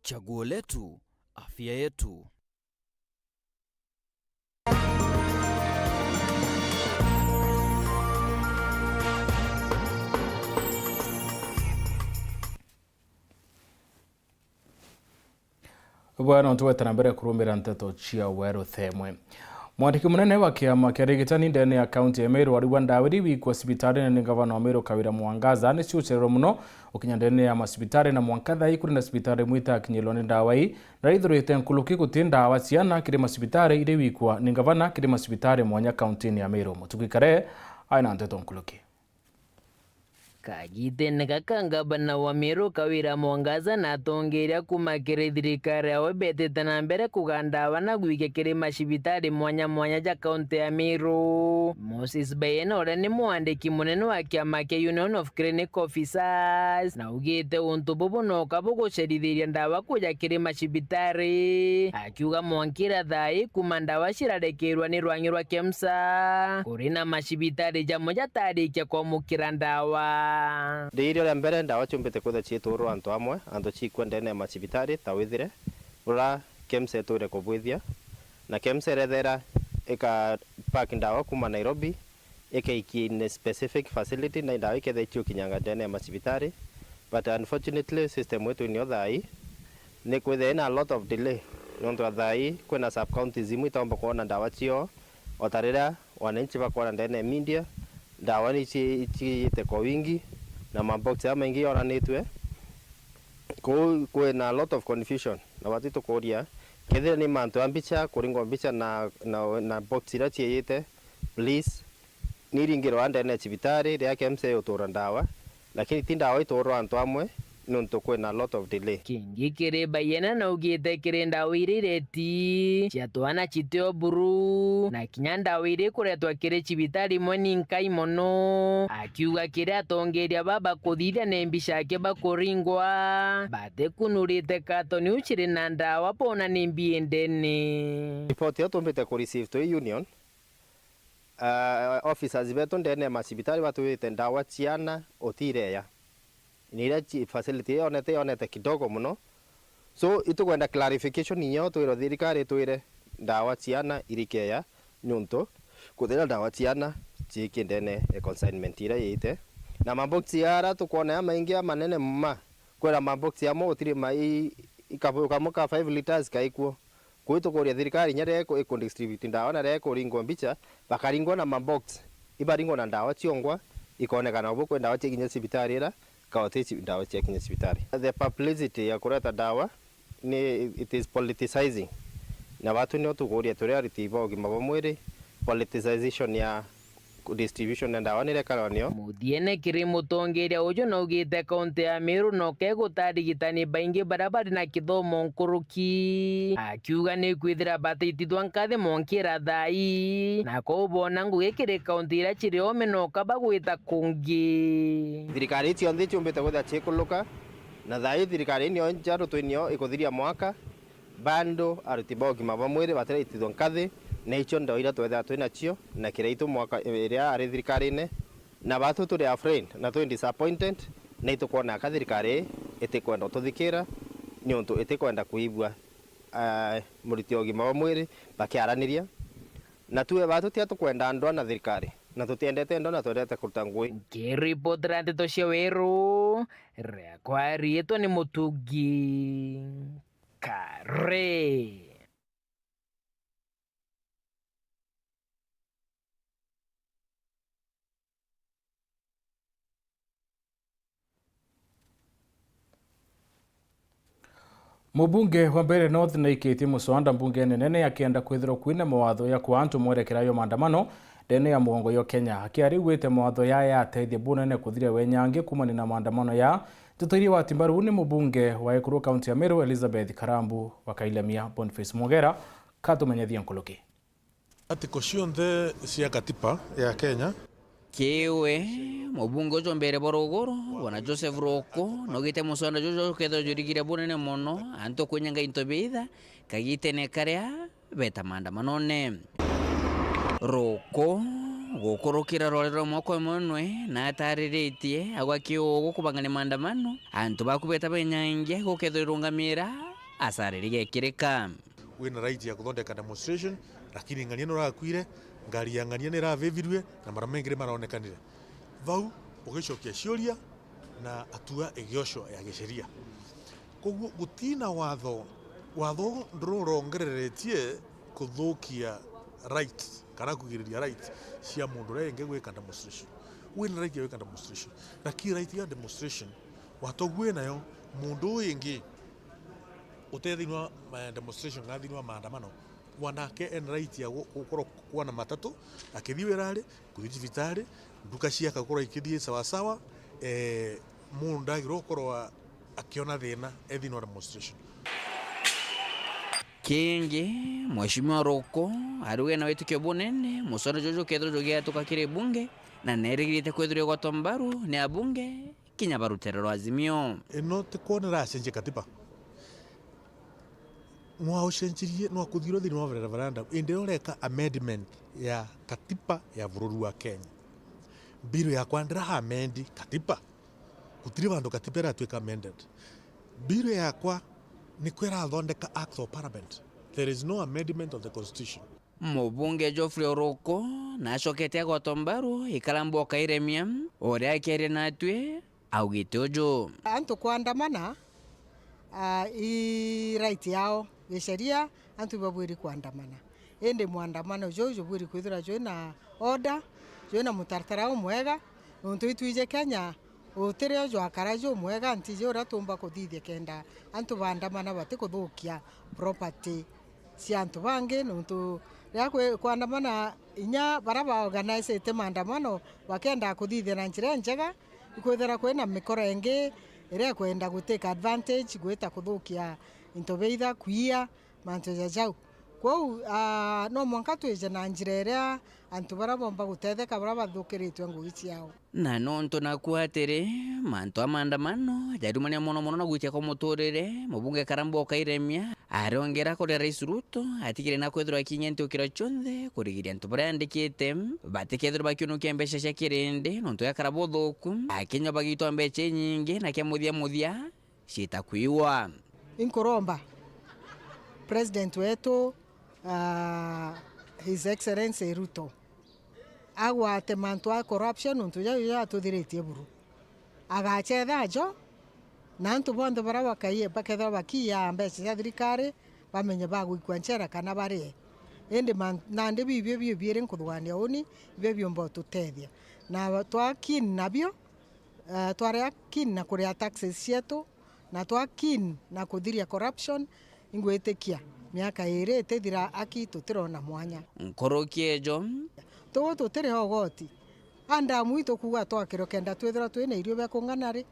Speaker 2: chaguo letu, afya yetu.
Speaker 1: Bwana tuweta na mbere kurumira nteto chia weru themwe. Mwandiki munene wa kiama kia rigitani ndene ya kaunti ya Meru wari wandawiri wiko hospitali na gavana wa Meru Kawira Mwangaza ni ciucerero muno ukinya ndene ya masibitari na Mwankatha ikuri na sibitari mwita kinyiloni ndawai na ithurite nkuluki gutinda wa ciana kiri masibitari ire wikwa ni gavana kiri masibitari mwanya kaunti ya Meru. Mutukikare aina nteto nkuluki.
Speaker 7: Kagite nakakanga bana wa Meru Kawira Mwangaza na tongeria kumakire thirikari awe betete na mbere kugandawa na gwike kiri mashibitari mwanya ja kaunti ya Meru. Moses Bayena ore ni mwandiki munene wa kiama kia Union of Clinic Officers na ugite untu bubu no kabugucerithiria ndawa kuja kiri mashibitari akiuga mwankira thai kumandawa cirarekerwa ni rwangi rwa KEMSA kuri na mashibitari jamoja tarikia kwamukira ndawa.
Speaker 25: Ndirio ya mbere ndawa chumbite kutha chituru antu amwe antu chikwa ndene ya macibitari tawithire ura KEMSA eture kubwithia na KEMSA erethera eka pack ndawa kuma Nairobi ikaiki in a specific facility na ndawa ikethechio kinyanga ndene ya macibitari but unfortunately system wetu ni othai ni kwithe na a lot of delay nontu athai kwina sub counties imwe itomba kuona ndawa cio otarira wananchi bakora ndene ya media ndawa ni chiite kwa wingi na mabox ya mengi oranitwe kwina a lot of confusion na watu tukoria kethira ni mantu ambicha kuringwa mbicha na box ira chiite please niringiro andene cibitari ria KEMSA utura ndawa lakini ti ndawa iturwa antu amwe nontu kwina a lot of delay.
Speaker 7: Kingi kiri Bayena na ugite kiri ndawa irireti ciatwana chiteo buru na kinya ndawa iri kuretwa kiri cibitari mweni nkai mono akiuga kiri atongeria baba kuthithia na mbisha ake bakuringwa bate kunurite katoni uchiri na ndawa pona ni mbiendene.
Speaker 25: Report yetu mbite ku receive to union officers betu ndene macibitari batuite ndawa ciana otireya nira facility yonete kidogo muno so itukwenda clarification inyo twiro thirikari twire ndawa ciana irikeya nyunto kuthira ndawa ciana chiki ndene consignment ira yite na mabox yara tukuona ya maingi manene mma kwera mabox ya mo utiri mai ikamuka 5 liters kaikuo kwitu kuria thirikari nyare iko distribute ndawa na reko ringwa mbicha bakaringwa na mabox ibaringwa na ndawa ciongwa ikonekana obuko ndawa cikinya cibitari ira kaote ndawa cikinya cibitari. The publicity ya kureta ndawa ni it is politicizing na watu ni otuguria turia ritiba ugima bwa mwiri politicization ya distribution ndawa nire karonio
Speaker 7: muthiene kiri mutongeria ujo no gite kaunti ya Meru no kegutarigitani baingi barabara na kithomo nkuruki akiuga ni kwithira batithithwa nkathi monkira thai na kubona ngugi kiri kaunti ira chiri ome no kaba gwita kungi
Speaker 25: thirikari cionthe ciumbite gwitha cikuluka na thai thirikari nio njaru twinio ikuthiria mwaka bando aruti bogima bamwire batiraitithwa nkathi na icio ndo ira twetha twina cio na kiraitu mwaka iria ari thirikari-ine na batu turi afraid na twi disappointed na itukwona ka thirikari itikwenda tuthikira ni untu itikwenda kuigua muriti ogima wa mwiri bakiaraniria na tuwe batu tia tukwenda andwa na thirikari na tutiendete ndo na twendete kuruta ngui
Speaker 7: kiripotera ndeto cia Weru rekwa rieto ni Mutungi Kare.
Speaker 1: Mubunge wa Mbeere North na ikiti musonda mbunge nene akienda kwithirwo kwina mawatho ya kwa antu mwerekera yo maandamano ndene ya muongo yo Kenya akiari gwite mawatho ya ateithia bunene kuthiria wenyangi kumani na maandamano ya tutuiri wa timbaru ni mubunge wa Ekuru kaunti ya Meru Elizabeth Karambu wakailemia Boniface Mogera katumenyethia nkuluki
Speaker 6: atiko cionthe cia katiba ya Kenya
Speaker 8: kiwe mubunge ujo Mbeere Borogoro wana Joseph Roko nogite musonda jojo ketho jurigire bunene mono anto kunyanga into beitha kagite ne karia beta maandamano ne Roko gukurukira rorero moko monwe na atariritie agwakio gukubangane maandamano anto bakubeta benyange guketho irungamira asariri gekirika
Speaker 6: wina right ya kuthondeka demonstration lakini ngania no rakwire ngari ya ngania nira vevirwe na mara mengire maraonekanire vau ugicokia ciuria na atua igioco ya gisheria koguo gutina watho ndurongereretie kuthukia rights kana kugiriria rights cia mundu renge gwika demonstration wina right ya gwika demonstration na ki right ya demonstration watogwe nayo mundu wingi utethimwa demonstration ngathinwa maandamano wanake en right ya gukoro kuona matatu akithii wirari kuthi thibitari nduka cia kakora ikithii sawa sawa mundu ndagirwo korwa akiona thina ethinwa demonstration
Speaker 8: kingi mheshimiwa Roko aruge na wetu kibunene musona jojo ketho jogia tukakire bunge na nerigirite kwethire gwa tombaru ni abunge kinya baruterero azimio
Speaker 6: ino tikonera cenje katiba mwa ucenjirie no kuthiro thini wa referendum inde ureka amendment ya katiba ya bururu wa Kenya biru ya kwandira amend katiba kutiri bandu katiba ratweka amended biru ya kwa ni kwera thondeka act of parliament there is no amendment of the constitution
Speaker 8: mubunge Geoffrey Roko na shokete gwa tombaru ikalambo kairemia ore akere natwe augite ujo
Speaker 10: antu kuandamana i right yao gisheria antu babwiri kuandamana ende muandamano jojo bwiri kwithira jo na order jo na mutartara mwega ntu itwije Kenya utire jo akarajo mwega anti jo ratumba kuthithia kenda antu bandamana bati kuthukia property cia antu bangi ntu yakwe kuandamana inya baraba organize te maandamano bakenda kuthithia na njira njega ikwithira kwina mikoro ingi ire kwenda guteka advantage gwita kuthukia into beitha kuia mantu jajau kwau no mwanka tweje na njira iria antu barabomba gutetheka baraba thukiritwe ngugi ciao
Speaker 8: na nonto na kuatere manto amandamano jarumania mono na gwitia ko muturire mubunge Karambu kairemia arongera kuri Rais Ruto atigire na kwethira kinyente ukira chonthe kurigiria antu barandikite batikethira bakiunukia mbeca cia kirinde nonto ya Karambu thuku akinya bagitwa mbeca nyingi na muthia citakwiwa
Speaker 10: inkuromba President wetu His Excellency Ruto agwate mantu a corruption ntu ya tuthiritie buru agachetha jo na ntu bondo barawa kaiye baketha bakia mbeca cia thirikari bamenye bagwikwa nchera kana bari ende nande bibyo bire nkuthwania uni bibyo mbo tutethia na twakin nabyo tware kin na kuria taxes cietu na twakin na kuthiria corruption ingwitikia miaka ire tethira aki tutirona mwanya
Speaker 8: nkorokie jo
Speaker 10: to tutire ogoti anda muito kuga twakiro kenda twithira twina irio be kunganari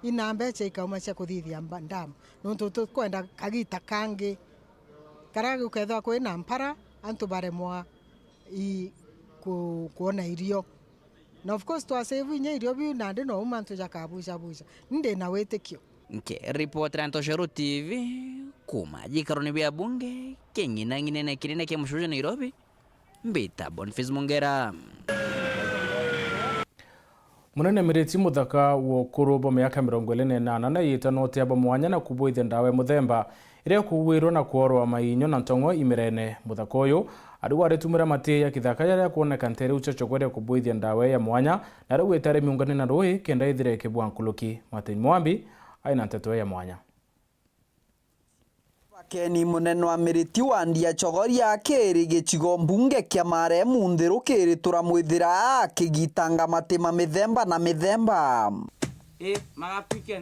Speaker 10: ina mbeca ikauma cia kuthithia ndamu nontu tukwenda kagita kangi karagu ketha kwina mpara antu baremwa kuona irio na of course twasave nya irio biu na ndi no umantu jakabuja buja ndi na wetekio
Speaker 8: nke report ya Ntoshero TV kuma jikaroni bya bunge kengina ngine na kirine ke mushuja Nairobi mbita Boniface Mongera.
Speaker 1: Munene miriti muthaka wo kurubo miaka 28 na yitano tiaba mwanya na kubuithia ndawe muthemba ire kuwirwo na kuorwa mainyo na ntongo imirene muthaka uyu aruware tumira mate ya kithaka ya kuoneka ntere uchocho kwere kubuithia ndawe ya mwanya na rwe tare miungane na roi kenda ithire kibwa nkuluki Martin Mwambi aina nteto ya mwanya.
Speaker 9: Keni munene wa miriti wa ndia chogoria keri gicigo mbunge kia mare mundhiru kiri turamwithira kigitanga matema mithemba na mithemba.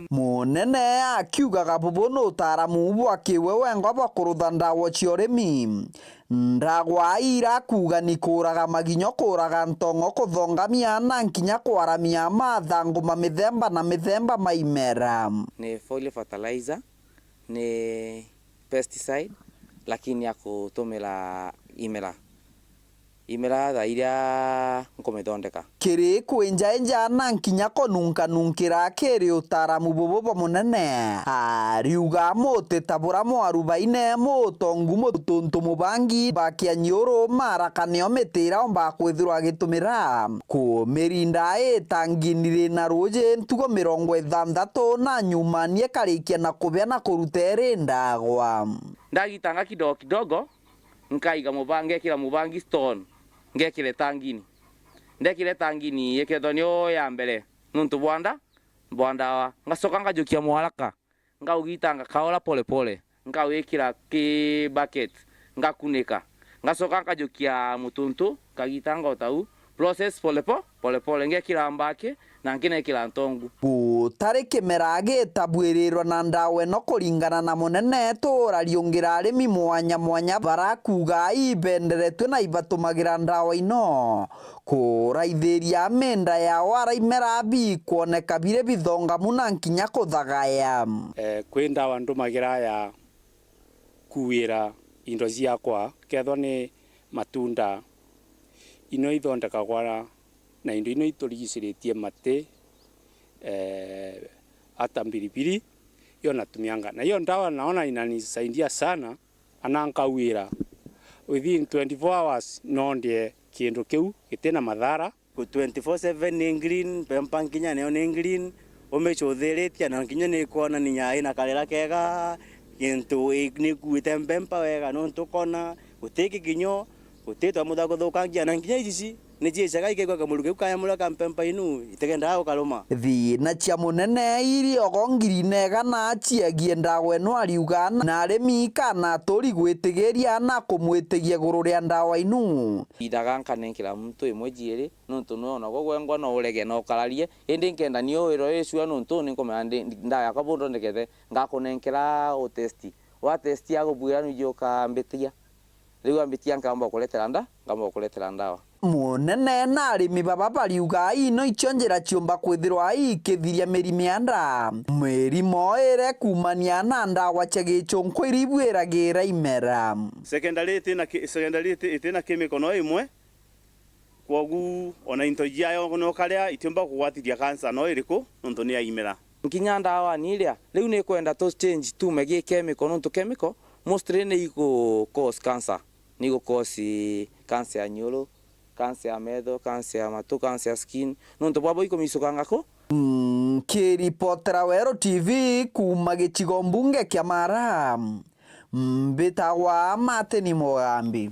Speaker 9: Munene akiugaga bubono utaramu bwa kiwe wengo bwa kurutha ndawa cia urimi ndagwa ira kuga ni kuraga maginyo kuraga ntongo kuthongamia na nkinya kwaramia mathangu ma mithemba na mithemba maimera
Speaker 11: ni foliar fertilizer ni pesticide lakini ya kutumira imera tha iria nkomethondeka
Speaker 9: kiri kwenja na nkinya konunka nunkira kiri utaramu bubobo munene ariuga mote tabura mwarubaine motongu mutuntu mubangi bakia nyoro marakanio metira omba kwithirwa agitumira kumerinda etanginire na roje ntugo 60 na nyumanie karikia na kubia na kurutere ndagwa
Speaker 11: ndagitanga kidogo nkaiga mubange kila mubangi stone ngekire tangini ndekire tangini yekethonio ya mbere nuntu bwanda wa ngasoka ngajukia mwaraka ngaugitanga kaola pole ngawikira ki bucket ngakunika ngasoka ngajukia mutuntu kagitanga otau process pole ngekira mbake na ngine kila ntongu
Speaker 9: gutari kimerage tabwirirwa na ndawe no kuringana na munene tora riungira arimi mwanya barakuga ibenderetwe na ibatumagira ndawa ino kuraithiria menda ya wara imera bi kuoneka bire bithonga muna nkinya kuthagaya
Speaker 13: kwi ndawa ndumagira ya kuwira indo ciakwa kethwa ni matunda ino ithondekagwa na indo ino iturigiciritie mate hata mbilipili yo natumianga na hiyo ndawa naona inanisaidia sana anankawira within 24 hours no ndie kindu kiu gitena madhara
Speaker 22: ku 24/7 ni green pempa nginya ni green umechuthiritia na nginya ni kuona ni nyai na kalera kega kintu ni kuite pempa wega no tukona utiki kinyo utitwa muthako thukangia na nginya ici ni jicaga ikegwa kamuluke kaya mulaka mpempa inu itegenda ukaluma
Speaker 9: thina cia munene iri ogongiri nega na ciagie ndawe no ariuga na arimi kana tori gwitigeria na kumwitigia guru ria ndawa inu
Speaker 11: idaga nkanenkira muntu imwe jiri nuntu no na gogwengwa no urege no kararie indi nkenda ni wiro icio nuntu ni komande ndaya kabundo ndekete ngakunenkira o testi wa testi yago bwira nujoka mbitia riu ambitia ngamba kuletera ndawa
Speaker 9: munene na arimi baba bariuga ino icio njira ciumba kwithirwa ikithiria mirimi ya nda mirimo ire kumania na ndawa cia gichunku iribwiragira imera
Speaker 13: secondary itina chemical no imwe kwogu ona into jiayo no karia itiumba kugwatiria cancer no iriku nonto ni ya imera
Speaker 11: nkinya ndawa ni iria riu ni kwenda to change tumegi chemical nonto chemical mostly ni iko cause cancer ni iko cause cancer ya nyoro cancer ya metho, cancer ya matu, cancer ya skin nonto bwabo iko misukangako
Speaker 9: kiripotera Wero TV kuma gicigo mbunge kia Mara mbitagwa Martin Mugambi.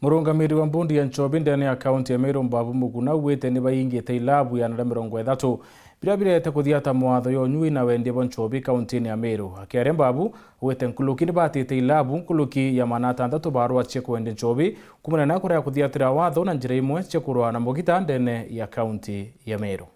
Speaker 1: Murungamiri wa mbundi ya Nchobi ndani ya kaunti ya Meru Mbabu Muguna wete ni bayingite ilabu ya 30 birabirete kuthiata mwatho yo nyui na wendie bo Nchobi kaunti ya Meru akiare Mbabu wete nkuluki ni batite ilabu nkuluki ya manata 3 barua cie kwende Nchobi kumana na kuria kuthiatira watho na njira imwe cie kurwa na mugita ndene ya kaunti ya Meru.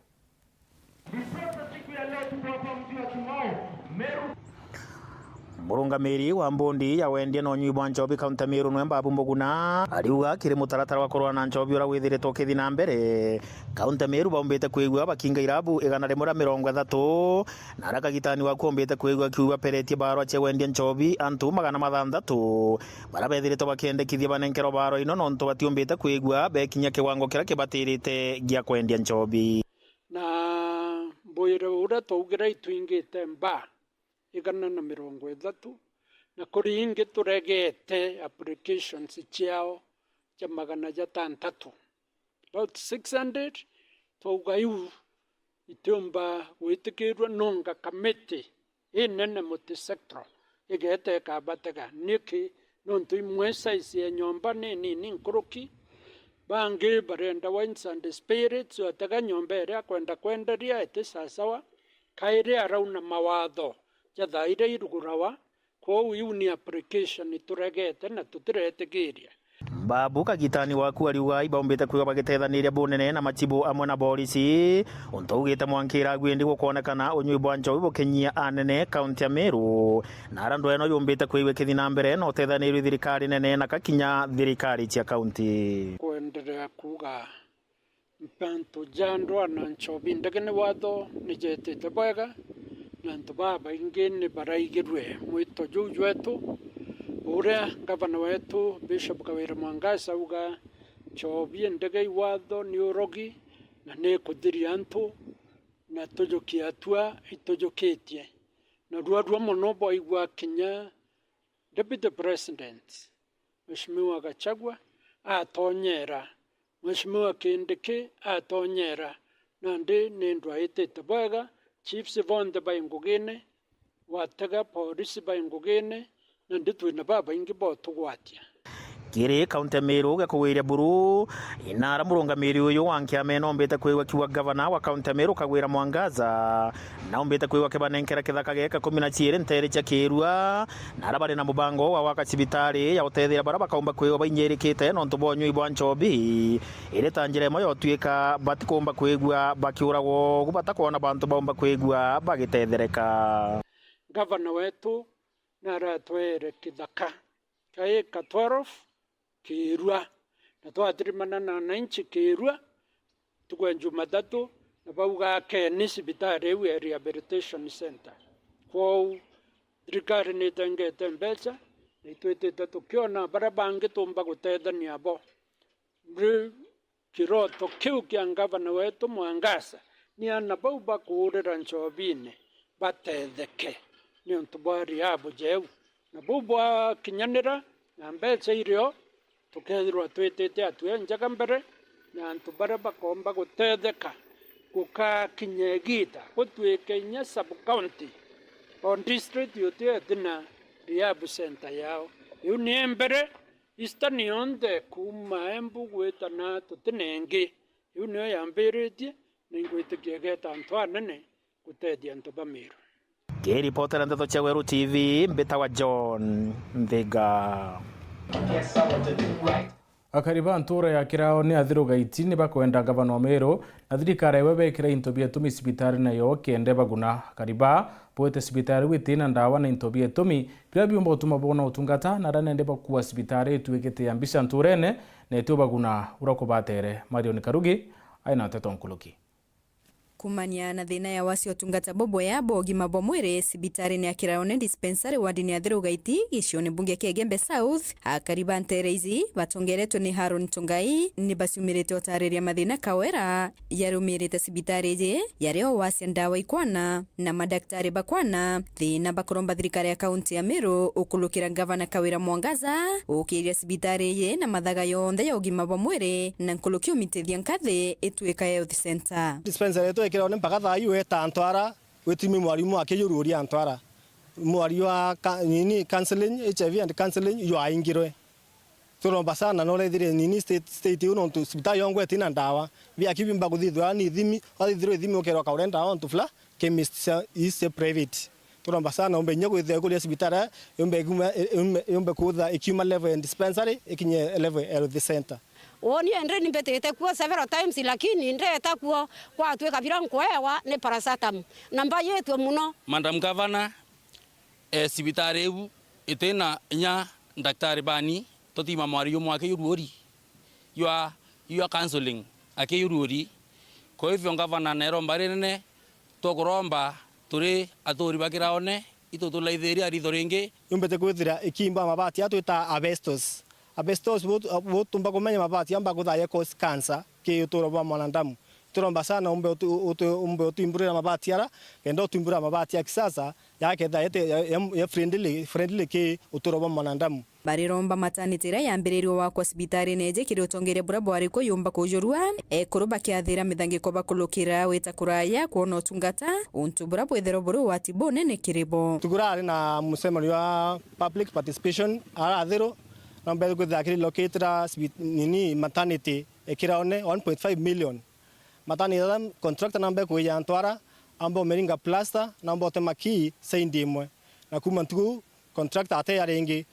Speaker 15: murungamiri wa mbondi ya wendia no nyui bwa nchobi kaunti Meru no Babu Mbuguna ariuga kiri mutaratara wa korwa na nchobi ura withiritwo kithi na mbere kaunti Meru baumbite kwigua bakinga irabu 130 na arakagitani wa kuombite kwigua kiuga peretie barwa che wendia nchobi antu 600 barabethiritwo bakendekithia banenkero baro ino no ntu batiombite kwigua bekinya kiwango kira kibatirite gia kwendia nchobi
Speaker 16: na mboire ura taugira itwingite mba 130 na kuri ingi turegete applications ciao cha 600 about 600 twauga iu itumba witikirwa nonga committee inene multi-sector igete kabatega niki nontu imwe size ya nyomba nini nkuruki bangi barenda wines and spirits watega nyomba ria kwenderia ete sasawa kaire arauna mawatho jathaire irugurawa kwa uyu ni application turegete na tutiretegeria
Speaker 15: Babu kagitani waku ariuga ibaumbite kwiga bagitethaniria bunene na machibu amwe na polisi untaugite mwankira gwendi gukonekana unyui bwa nchobi bukenyia anene kaunti ya Meru na arandu eno yumbite kwiwe kithi na mbere no tethanirio thirikari nene na kakinya thirikari cia kaunti
Speaker 16: kuendelea kuga mpanto jandwa na nchobi ndegene watho nijetete bwega na ntubaba ingene baraigirwe mwito juju wetu uria gavana wetu Bishop Kawira Mwangasa uga nchobi ndege watho ni urogi na ne kuthiria antu na tujukia atua itujukitie na ruarua muno boigwa kinya Deputy President Mheshimiwa Gachagua atonyera Mheshimiwa Kindiki atonyera na ndi nindwa itete bwega chiefs vonde baingugine watega polisi baingugine na nditwina baba ingi botugwatia
Speaker 15: kiri kaunti Meru gakuwiria buru inara murungamiri uyu wankiame nombete kwigwa kiwa governor wa kaunti Meru Kawira Mwangaza na ombete kwigwa kibanenkera kithaka geka 12 ntere cha kirua na arabari na mubango wa waka cibitari ya utethira baraba kaumba kwigwa bainyerikite no ntubonyu ibwa nchobi ire tanjire moyo twika batikomba kwigwa bakiuragwo gubata kuona bantu baumba kwigwa bagitethereka
Speaker 16: governor wetu na ratwere kithaka kaika 12 kirua na twatirimana na 9 kirua tukwenju matatu na bauga keni sibitari we rehabilitation center kwa thirikari ni tengete mbeca itwetete tukiona barabange tumba gutethania bo kiroto kiu kia ngavana wetu Mwangasa ni ana bau bakurira nchobine batetheke ni ntubari abo jeu na bubwa kinyanira na mbeca irio tukethirwa twitete atwe njaga mbere na ntubara bakomba gutetheka kuka kinyegita gutwike inya sub county on district yote tina rehab center yao yu ni mbere Eastern yonde kuma Embu gweta na tutinengi yu niyo yambiritie ningwite kiegeta ntwanene gutethia ntuba Meru
Speaker 15: Kiripotera Ndeto cha Weru TV mbetawa John Ndhiga
Speaker 1: akariba ntura ya kirao ni athiruga itini bakwenda gavana wa Meru na thirikari ewe bekira intobia tumi sibitari nayo kende baguna akariba poete sibitari witina ndawa na intobia tumi pira biombo tuma bona utungata na ranende bakuwa sibitari tuwekete ya mbisa nturene na etu baguna urakobatere Marion Karugi aina teto nkuluki
Speaker 17: kumania na thina ya wasi otungata bobo ya bogima bomwere sibitari ni akiraone dispensary wadini ya Thirugaiti gicione bunge Kegembe South akariba ntereizi batongeretwe ni Haron Tungai ni basiumirete otariria mathina Kawera yarumirete sibitari je yareo wasi ndawa ikwana na madaktari bakwana thina bakoromba thirikari ya kaunti ya Meru ukulukira gavana Kawira Mwangaza ukiria sibitari ye na mathaga yonthe ya ugima bomwere na nkulukio mitethia nkathe etweka health center
Speaker 23: dispensary kirone mpaka thayu eta antwara wetimi mwarimu akiyururia antwara mwari wa nini counseling HIV and counseling yo aingirwe turomba sana no lethire nini state uno tu hospital yongwe tina ndawa bi akibimba kuthithwa ni thimi athithirwe thimi ukero kaurenda on tufla chemist is private turomba sana ombe nyegwithe kuri hospital yombe kutha ikuma level and dispensary ikinye level health center
Speaker 24: Oni endre nimbetete kuo several times lakini ndeta kuo kwa tuwe kabira nkoewa ne paracetamol namba yetu muno
Speaker 26: Madam Governor
Speaker 12: sibitari u itena nya daktari bani totima mwari yo mwake yuruori you counseling ake yuruori kwa hivyo ngavana nero mbarene tokuromba turi atori bakiraone itotulaitheri aritho ringi
Speaker 23: yumbete kwithira ikimba mabati atwita asbestos butumba kumenya mabati amba kuthaya cause cancer ke utoro bwa mwanadamu turomba sana umbe utimburira mabati ara kenda utimbura mabati ya kisasa yake ya friendly ke utoro bwa mwanadamu
Speaker 17: bariromba matanitira yambiririo wakwa sibitari neje kiri utongere bura bwari ko yumba kujurua kuruba kiathira mithangiko bakulukira wita kuraya kuona utungata untu bura bwethero buru watibone ne kiribo
Speaker 23: tugurari na musemani wa public participation ara thero namba kwithira kiri located nini maternity ekiraone 1.5 million maternity contract namba kuya antwara ambo meringa plaster namba temaki seindimwe na kuma ntugu contract ate yarengi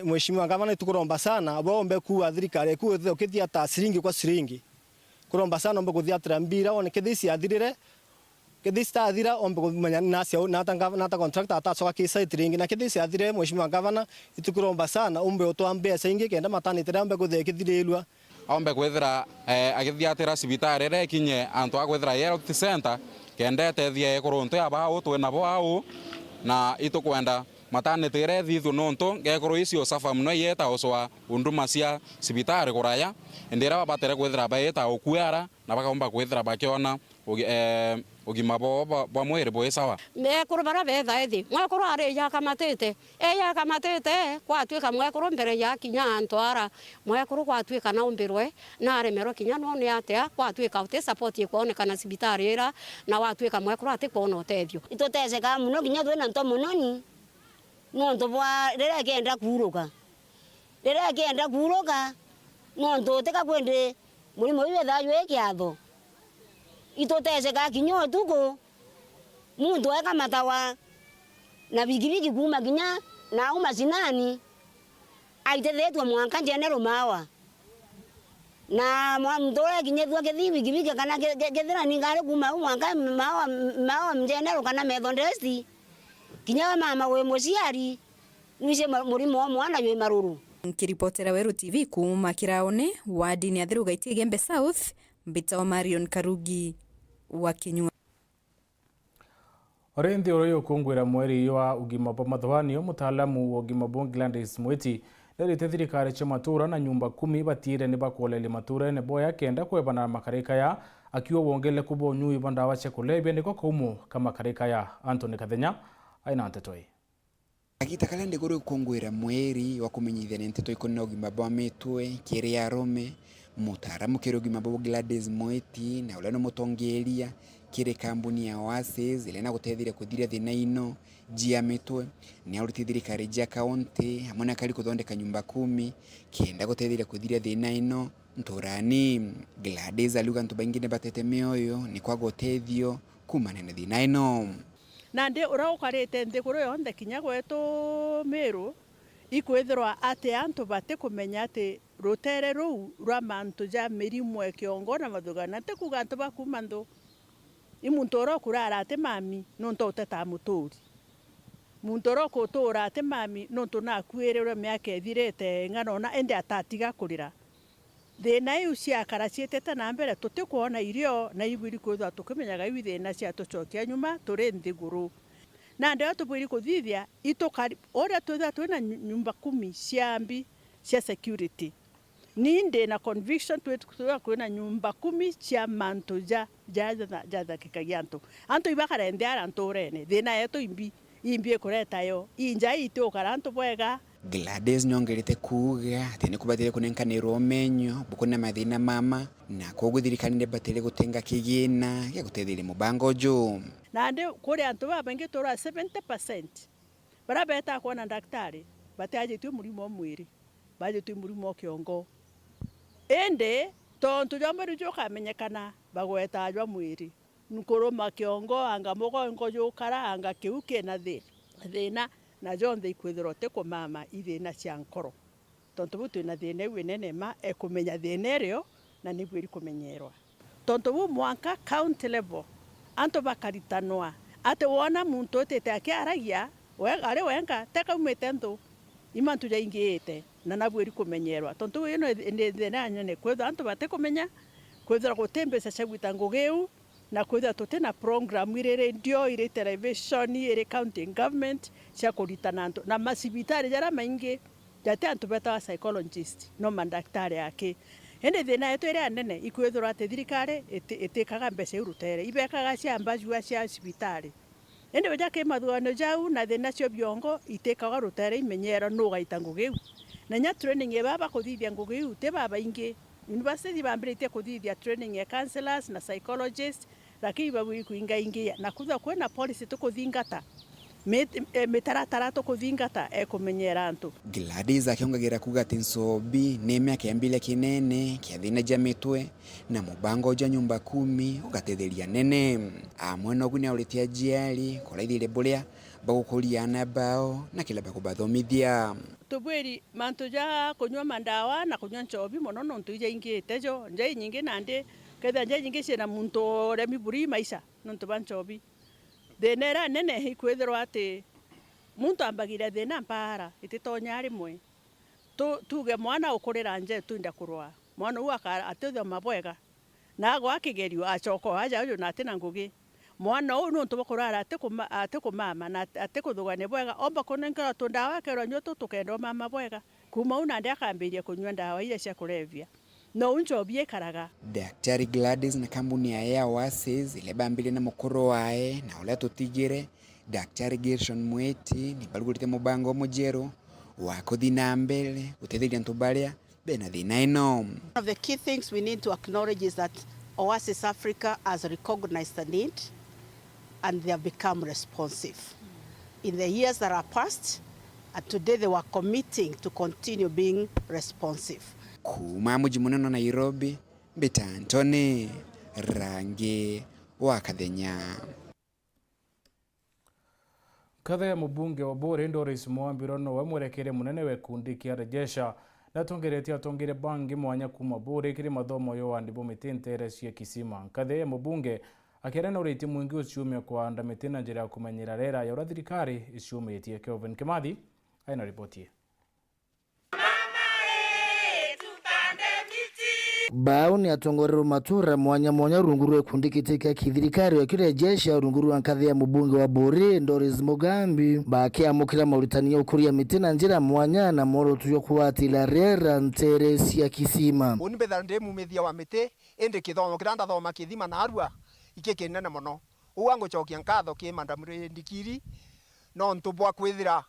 Speaker 23: mheshimiwa gavana tukuromba sana bombe kuwa thirikari kuwa ukithia ta siringi kwa siringi kuromba sana ombe kuthia trambira one kithisi athirire kithisi ta athira ombe kumenya nasio nata contract atacoka kisa itiringi na kithisi athire mheshimiwa gavana itukuromba sana ombe utwambe singi kenda matani tirambe kuthia kithirilwa
Speaker 14: ombe kwithira agithiatira sibitari re kinye antu akwithira health center kenda tethie kuruntu aba utwena bo au na itukwenda maternity re thithu nonto ngekoro icio safa muno yeta oswa unduma cia sibitari kuraya ndira babatere kwithira baeta okuara na bakaomba kwithira bakiona ugima bwa mwiri bwa sawa
Speaker 24: me kurubara betha ethi mwekuru ari ya kamatete kwatwika mwekuru mbere ya kinya antwara mwekuru kwatwika na umbirwe na aremero kinya none atia kwatwika ute support ikuonekana sibitari ira na watwika mwekuru ati kuona utethio itoteseka muno kinya twina nto munoni nonto bwa rera kenda kuruka nonto teka kwende mulimo iwe thayo ekiatho itoteseka kinyo tuko mundu eka matawa na bigibigi kuma kinya na umasinani aitethetwa mwanka general mawa na mwamtore kinya thwa kethi bigibigi kana kethira ningare kuma mwanka mawa general kana Methodist kinya mama we muciari nise murimo mwana ywe maruru
Speaker 17: nkiripotera Weru TV kuma Kiraone wadi ya Thirugaiti Gembe South Mbita Marion Karugi wa Kinyua
Speaker 1: Orendi oroyo kongwera mweri wa ugima bwa mathwanio mutaalamu wa ugima bwa Gladys Mwiti rete thirikari cha matura na nyumba 10 batire ni bakolele matura ne boya kenda kwebana makareka ya akiwa wongele kubo nyui bandawa cha kulebya niko kumu kama kareka ya Anthony Kathenya aina ntetoi
Speaker 18: agita kalende goro kongwera mweri wa kumenyithania nteto ikona ugima bwa mitwe kiri ya rome mutaalamu kiri ugima bwa Gladys Mwiti na ulano mutongeria kire kambuni ya Oasis ilena gutethire kuthira thina ino jia mitwe ni aruti thirikari ja county hamwe kali kuthondeka nyumba 10 kienda gutethire kuthira thina ino nturani Gladys aluga ntu bangine batete mioyo ni kwa gutethio kumana na thina ino
Speaker 19: nande uraukarite nthiguru yonthe kinya gwetu Meru ikwithirwa ati antu bate kumenya ati rutere ruu rwa mantu ja mirimu ekiongo na mathugana te kuga antu bakuma nthu imuntu urokurara ati mami nonto uteta muturi muntu urokutura ati mami nonto nakwirire miaka ethirite ng'anona ende atatiga kurira thina iu ciakara cietete na mbere tutikuona irio na igwiri kwithwa tukimenyaga iu thina cia tucokia nyuma turi nthiguru na ndio tubwiri kuthithia itukari ora twitha twina nyumba 10 ciambi cia security ninde na conviction twitwa kwina nyumba 10 cia mantu ja kikagia antu ibakara ndiara anturene thina yetu imbi kureta yo inja itu karantu bwega
Speaker 18: Gladys nyongerete kuga atene kubatire kunenkanira umenyo bukuna mathina mama na koguthirikanire batire gutenga kigina ya gutethire mubango jo
Speaker 19: na ndi kuri antu babangi tora 70% barabeta kuona daktari bataje murimo mwiri baje murimo kiongo ende tontu jambaru jo kamenyekana bagweta jwa mwiri nukoroma kiongo anga mugongo jo kara anga kiuke na thina na jonthe ikwithirwo te kumama ithina cia nkoro tontu butu na thina winene ma ekumenya thina rio na niguo kumenyerwa tontu bu mwanka county level antu bakaritanwa ate wona muntu tete akiaragia are wenga teka umete ntu imantu jaingiite na nabwiri kumenyerwa tontu ino ndena nyone kwetha antu bate kumenya kwetha gutembesa cagwita ngugeu na kwetha tutena program ire radio ire television ire county government cia kuritana antu na masibitari jara maingi jate antu beta psychologist no mandaktari yake ende thina yetu ire anene ikwethura ati thirikari itikaga mbeca irutere ibekaga cia mbajua cia sibitari ende baja ke mathuano jau na thina cio biongo itekaga rutere imenyera no gaita ngugeu na nya training ye baba kuthithia ngugeu te baba ingi university bambirite kuthithia training ya counselors na psychologists lakini babu kuinga ingi na kutha kwena policy tukuthingata mitaratara tukuthingata kumenyera antu.
Speaker 18: Gladys akiongagera kuga ati Nsobi ni miaka ya mbili kinene kia thina ja mitwe na mubango ja nyumba 10 ugatetheria nene amwe no gunya ulitia jiali kolaithire buria bagukuria na bao na kila bakubathomithia
Speaker 19: tubwiri mantu ja kunywa mandawa na kunywa nchobi mono no ntu ije ingi tejo nje nyingi nande ketha nje nyingi cina muntu remi buri maisha no ntu banchobi denera nene ikwethirwa ati muntu ambagira thina mpara ititonya rimwe tuge mwana ukurira nje tuinda kurwa mwana uwa atethio mabwega na ago akigerio achoko aja uyu na tena ngugi mwana uyu no tubakurara ate kumama na ate kuthugane bwega omba kunenkera tundawa kero nyoto tukendo mama bwega kuma una ndi akambiria kunywa ndawa ile cia kulevya no unjobie karaga.
Speaker 18: Daktari Gladys na kampuni ya Air Oasis ile bambile na mukoro wae na ula tutigire Daktari Gershon Mweti ni balugurite mubango mujero wako thina mbele utetheria ntubaria bena thina ino.
Speaker 3: One of the key things we need to acknowledge is that Oasis Africa has recognized the need and they have become responsive. In the years that are past, and today they were committing to continue being responsive.
Speaker 18: Kuma muji munene Nairobi, Betantone, Rangi wa Kathenya.
Speaker 1: Katha ya mubunge wa Bore Doris Mwambiro no wamwerekere munene wekundi kia rejesha na tongeretia tongere bangi mwanya kuma Bore kiri mathomo yo andibo mitintere cia kisima. Katha ya mubunge akirena uriti mwingi uciumia kwa anda mitina njira ya kumenyera rera ya thirikari iciumitie. Kelvin Kimathi aina ripotie.
Speaker 4: Bao ni atongorero matura mwanya runguru kundikiteka kithirikari wakirejesha runguru ankathi ya mubunge wa Bore Doris Mugambi bakiamukira Mauritania ukuria mitina njira mwanya na moro tuyo kuwatila rera ntere cia kisima
Speaker 5: unibetha ndemu mithia wa miti indi kithomo kiranda thoma kithima na arua ikikinene muno uwango chokia nkatho ki mandamure ndikiri no ntubwa kwithira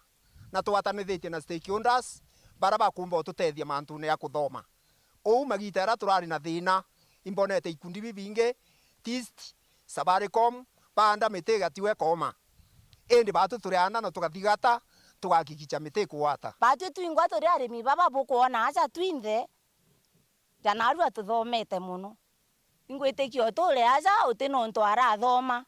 Speaker 5: na twatanithitie na stakeholders baraba kumba tutethia mantune ya kuthoma o magitara turari na thina imbonete ikundi bibinge tist Safaricom banda mitega tiwe koma endi batu turiana na tugathigata tugakikicha miteko wata
Speaker 24: batu tuingwa turi arimi baba bukuona acha twinthe janaru atuthomete muno ingwitikio tule acha utino ntwara thoma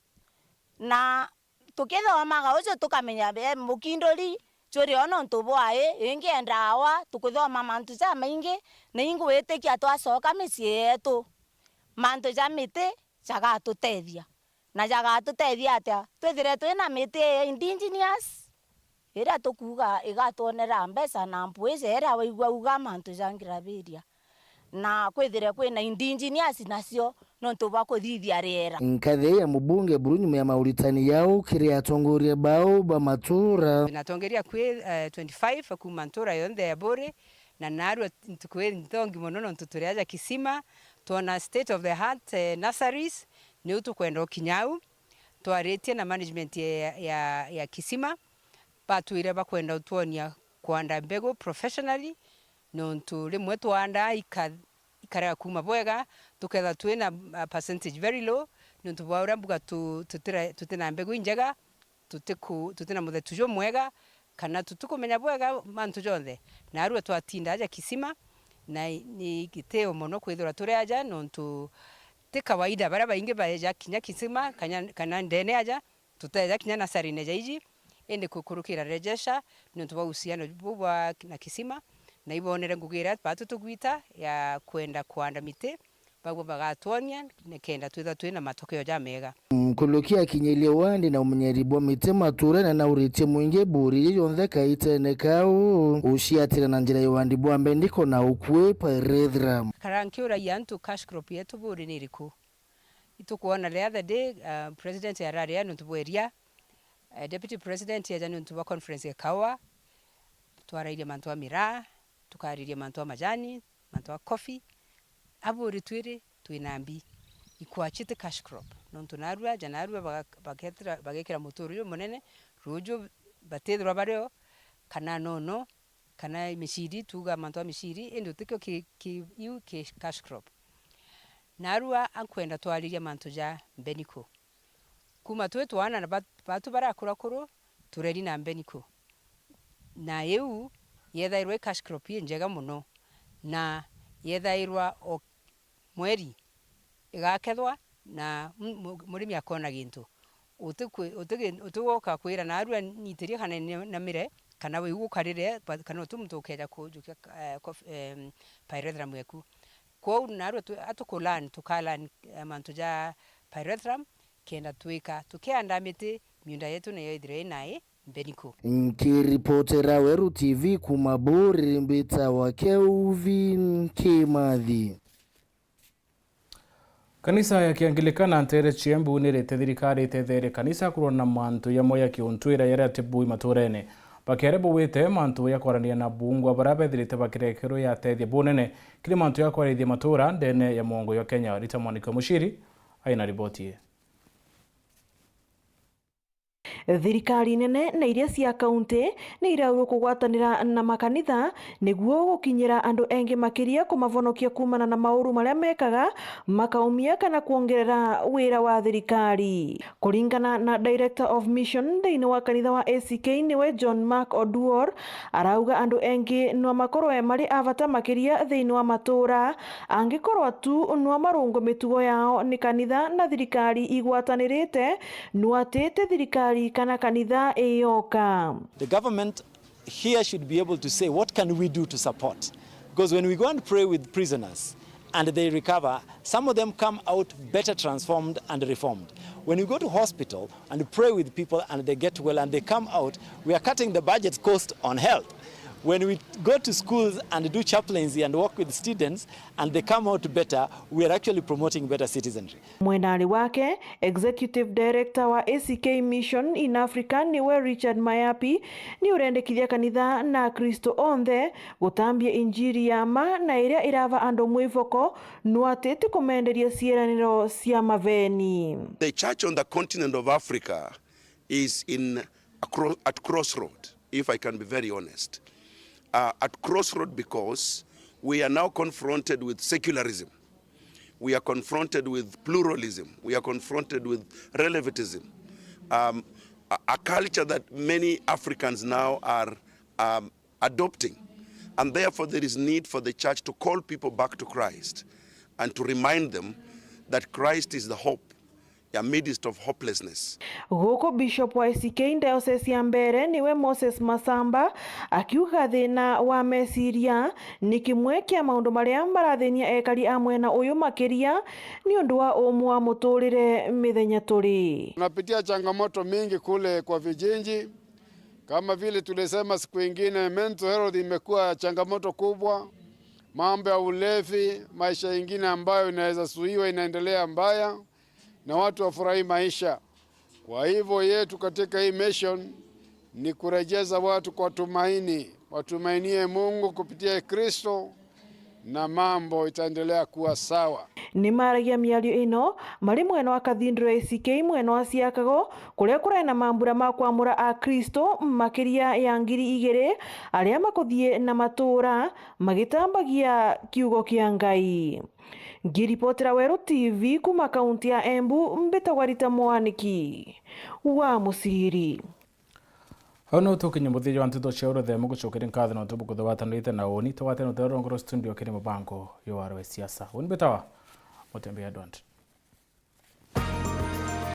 Speaker 24: na tukithoma ucio tukamenya be mukindori chori ono ntubwae ingienda awa tukuthoma mantu ja maingi na ingwitikia twacoka micii yetu mantu ja miti jaga tutethia na jaga tutethia atia twithire twina miti indigenous ira tukuga igatuonera mbeca na mpuice ira waigua uga mantu jangirabiria na kwithire kwina indigenous nacio no ntubwa kuthithia riera.
Speaker 4: Nkathe ya mubunge Brunyuma ya Mauritania yao kiri atongoria bao ba matura
Speaker 20: natongeria kwe 25 ku matura yonde ya Bore na naru tukwe ntongi monono ntuturiaja kisima tuona state of the heart nurseries ni utukwenda Kinyau twaretie na management ya kisima patuire bakwenda utuonia kuanda mbego professionally no ntule mwetu anda ikara kuma bwega tuketha twina percentage very low no tubawura mbuga tutina mbegu injega tutina muthetujo mwega kana tutukumenya bwega mantu jonthe na arua twatinda aja kisima na ni giteo mono kwithura turi aja no ntu te kawaida bara bainge baja kinya kisima kana ndene aja tutaja kinya nasari neja iji ende kukurukira rejesha no tubahusiano bubwa na kisima na ibonere ngugira batu tugwita ya kwenda kuanda mite bagwo bagatonia nekenda twitha twina matokeo ja mega
Speaker 4: Mkulukia kinyelia wandi na umenyeribwa mitema turena na uritie mwinge buri yonthe kaitene kau ushiatira na njira yawandi bwambe ndiko na ukwe Parethram
Speaker 20: karankiura yantu cash crop yetu buri niriku itukuona the other day president ya raria ntubweria deputy president ya janu ntuba conference ya kawa twarairie mantu wa miraa tukaririe mantu wa majani mantu wa coffee aburi twiri twinambi ikwachite cash crop nontu narua janarua bagekira muturu munene rujo batethwa bareo kana nono kana mishiri tuga mantu wa mishiri endo tikyo ki cash crop narua ankwenda twaririe mantu ja beniko kuma twetu wana na batu barakura kuru tureri na beniko na yeu yethairwe cash crop njega muno na yethairwa o mweri igakethwa na murimi akona gintu utugoka kwira na arua nitirie kana na mire kana we ugukarire kana tumtukeja kujukia Parethram yeku kwa na arua atukulan tukalan mantu ja Parethram kenda twika tukianda miti miunda yetu na yethire nae beniko
Speaker 4: nkiripotera Weru TV kumaburi mbita wa Kelvin Kimathi.
Speaker 1: Kanisa ya Kianglikana ntere chiembu nirete thirikari tethere kanisa kurona mantu ya moya kiuntwira yara tibui maturene bakerebo wete mantu ya kwarania na bungwa barabe thirite bakirekero ya tethia bunene kile mantu ya kwarithia matura ndene ya mongo ya Kenya Rita Monica Mushiri aina riboti.
Speaker 2: Thirikari nene na iria cia kaunti ni iraurwo kugwatanira na makanitha niguo gukinyira andu engi makiria kumavonokia kumana na mauru maria mekaga makaumia kana kuongerera wira wa thirikari. Kuringana na Director of Mission thiini wa kanitha wa ACK niwe John Mark Oduor arauga andu engi no makorwe mari avata makiria thiini wa matura angikorwa tu no marungo mitugo yao ni kanitha na thirikari igwatanirite no atete thirikari kana kanitha eyoka.
Speaker 6: The government here should be able to say what can we do to support, because when we go and pray with prisoners and they recover, some of them come out better transformed and reformed. When we go to hospital and pray with people and they get well and they come out, we are cutting the budget cost on health. When we go to schools and do chaplaincy and work with students and they come out better, we are actually promoting better citizenry.
Speaker 2: Mwenari wake, Executive Director wa ACK Mission in Africa niwe Richard Mayapi ni urendekithia kanitha na Kristo onthe gutambia injiri ya ma na iria irava ando mwivoko nuatete kumenderia cieraniro cia maveni.
Speaker 7: The church on the continent of Africa is at crossroad, if I can be very honest. At crossroad because we are now confronted with secularism. We are confronted with pluralism. We are confronted with relativism. A culture that many Africans now are adopting. And therefore there is need for the church to call people back to Christ and to remind them that Christ is the hope amidst of hopelessness.
Speaker 2: Goko Bishop wa ACK Diocese ya Mbere niwe Moses Masamba akiuga thina wa mesiria ni kimwe kia maundu maria marathenia ekari amwe na uyu makiria ni undu wa umu wa muturire mithenya turi.
Speaker 21: Tunapitia changamoto mingi kule kwa vijiji, kama vile tulisema siku nyingine, mental health imekuwa changamoto kubwa, mambo ya ulevi, maisha mengine ambayo inaweza suiwa inaendelea mbaya na watu wafurahi maisha. Kwa hivyo yetu katika hii mission ni kurejeza watu kwa tumaini, watumainie Mungu kupitia Kristo na mambo itaendelea kuwa sawa.
Speaker 2: Ni maragia miario ino mari mwena wa Cathedral ACK mwena wa Siakago kuria kurai na mambura ma kwamura a Kristo makiria ya 2,000 aria makuthie na matura magitambagia kiugo kia Ngai. Ngiripotera Weru TV kuma kaunti ya Embu mbitagwa Rita Mwaniki wa Musiri.
Speaker 1: Hono tukinya muthija wa ntito cia urothe mugucukira nkatho na tubuku thwatanite na oni twatene thorongoro studio kiri mubango yo warwe siasa. Unbetawa mutembea don't.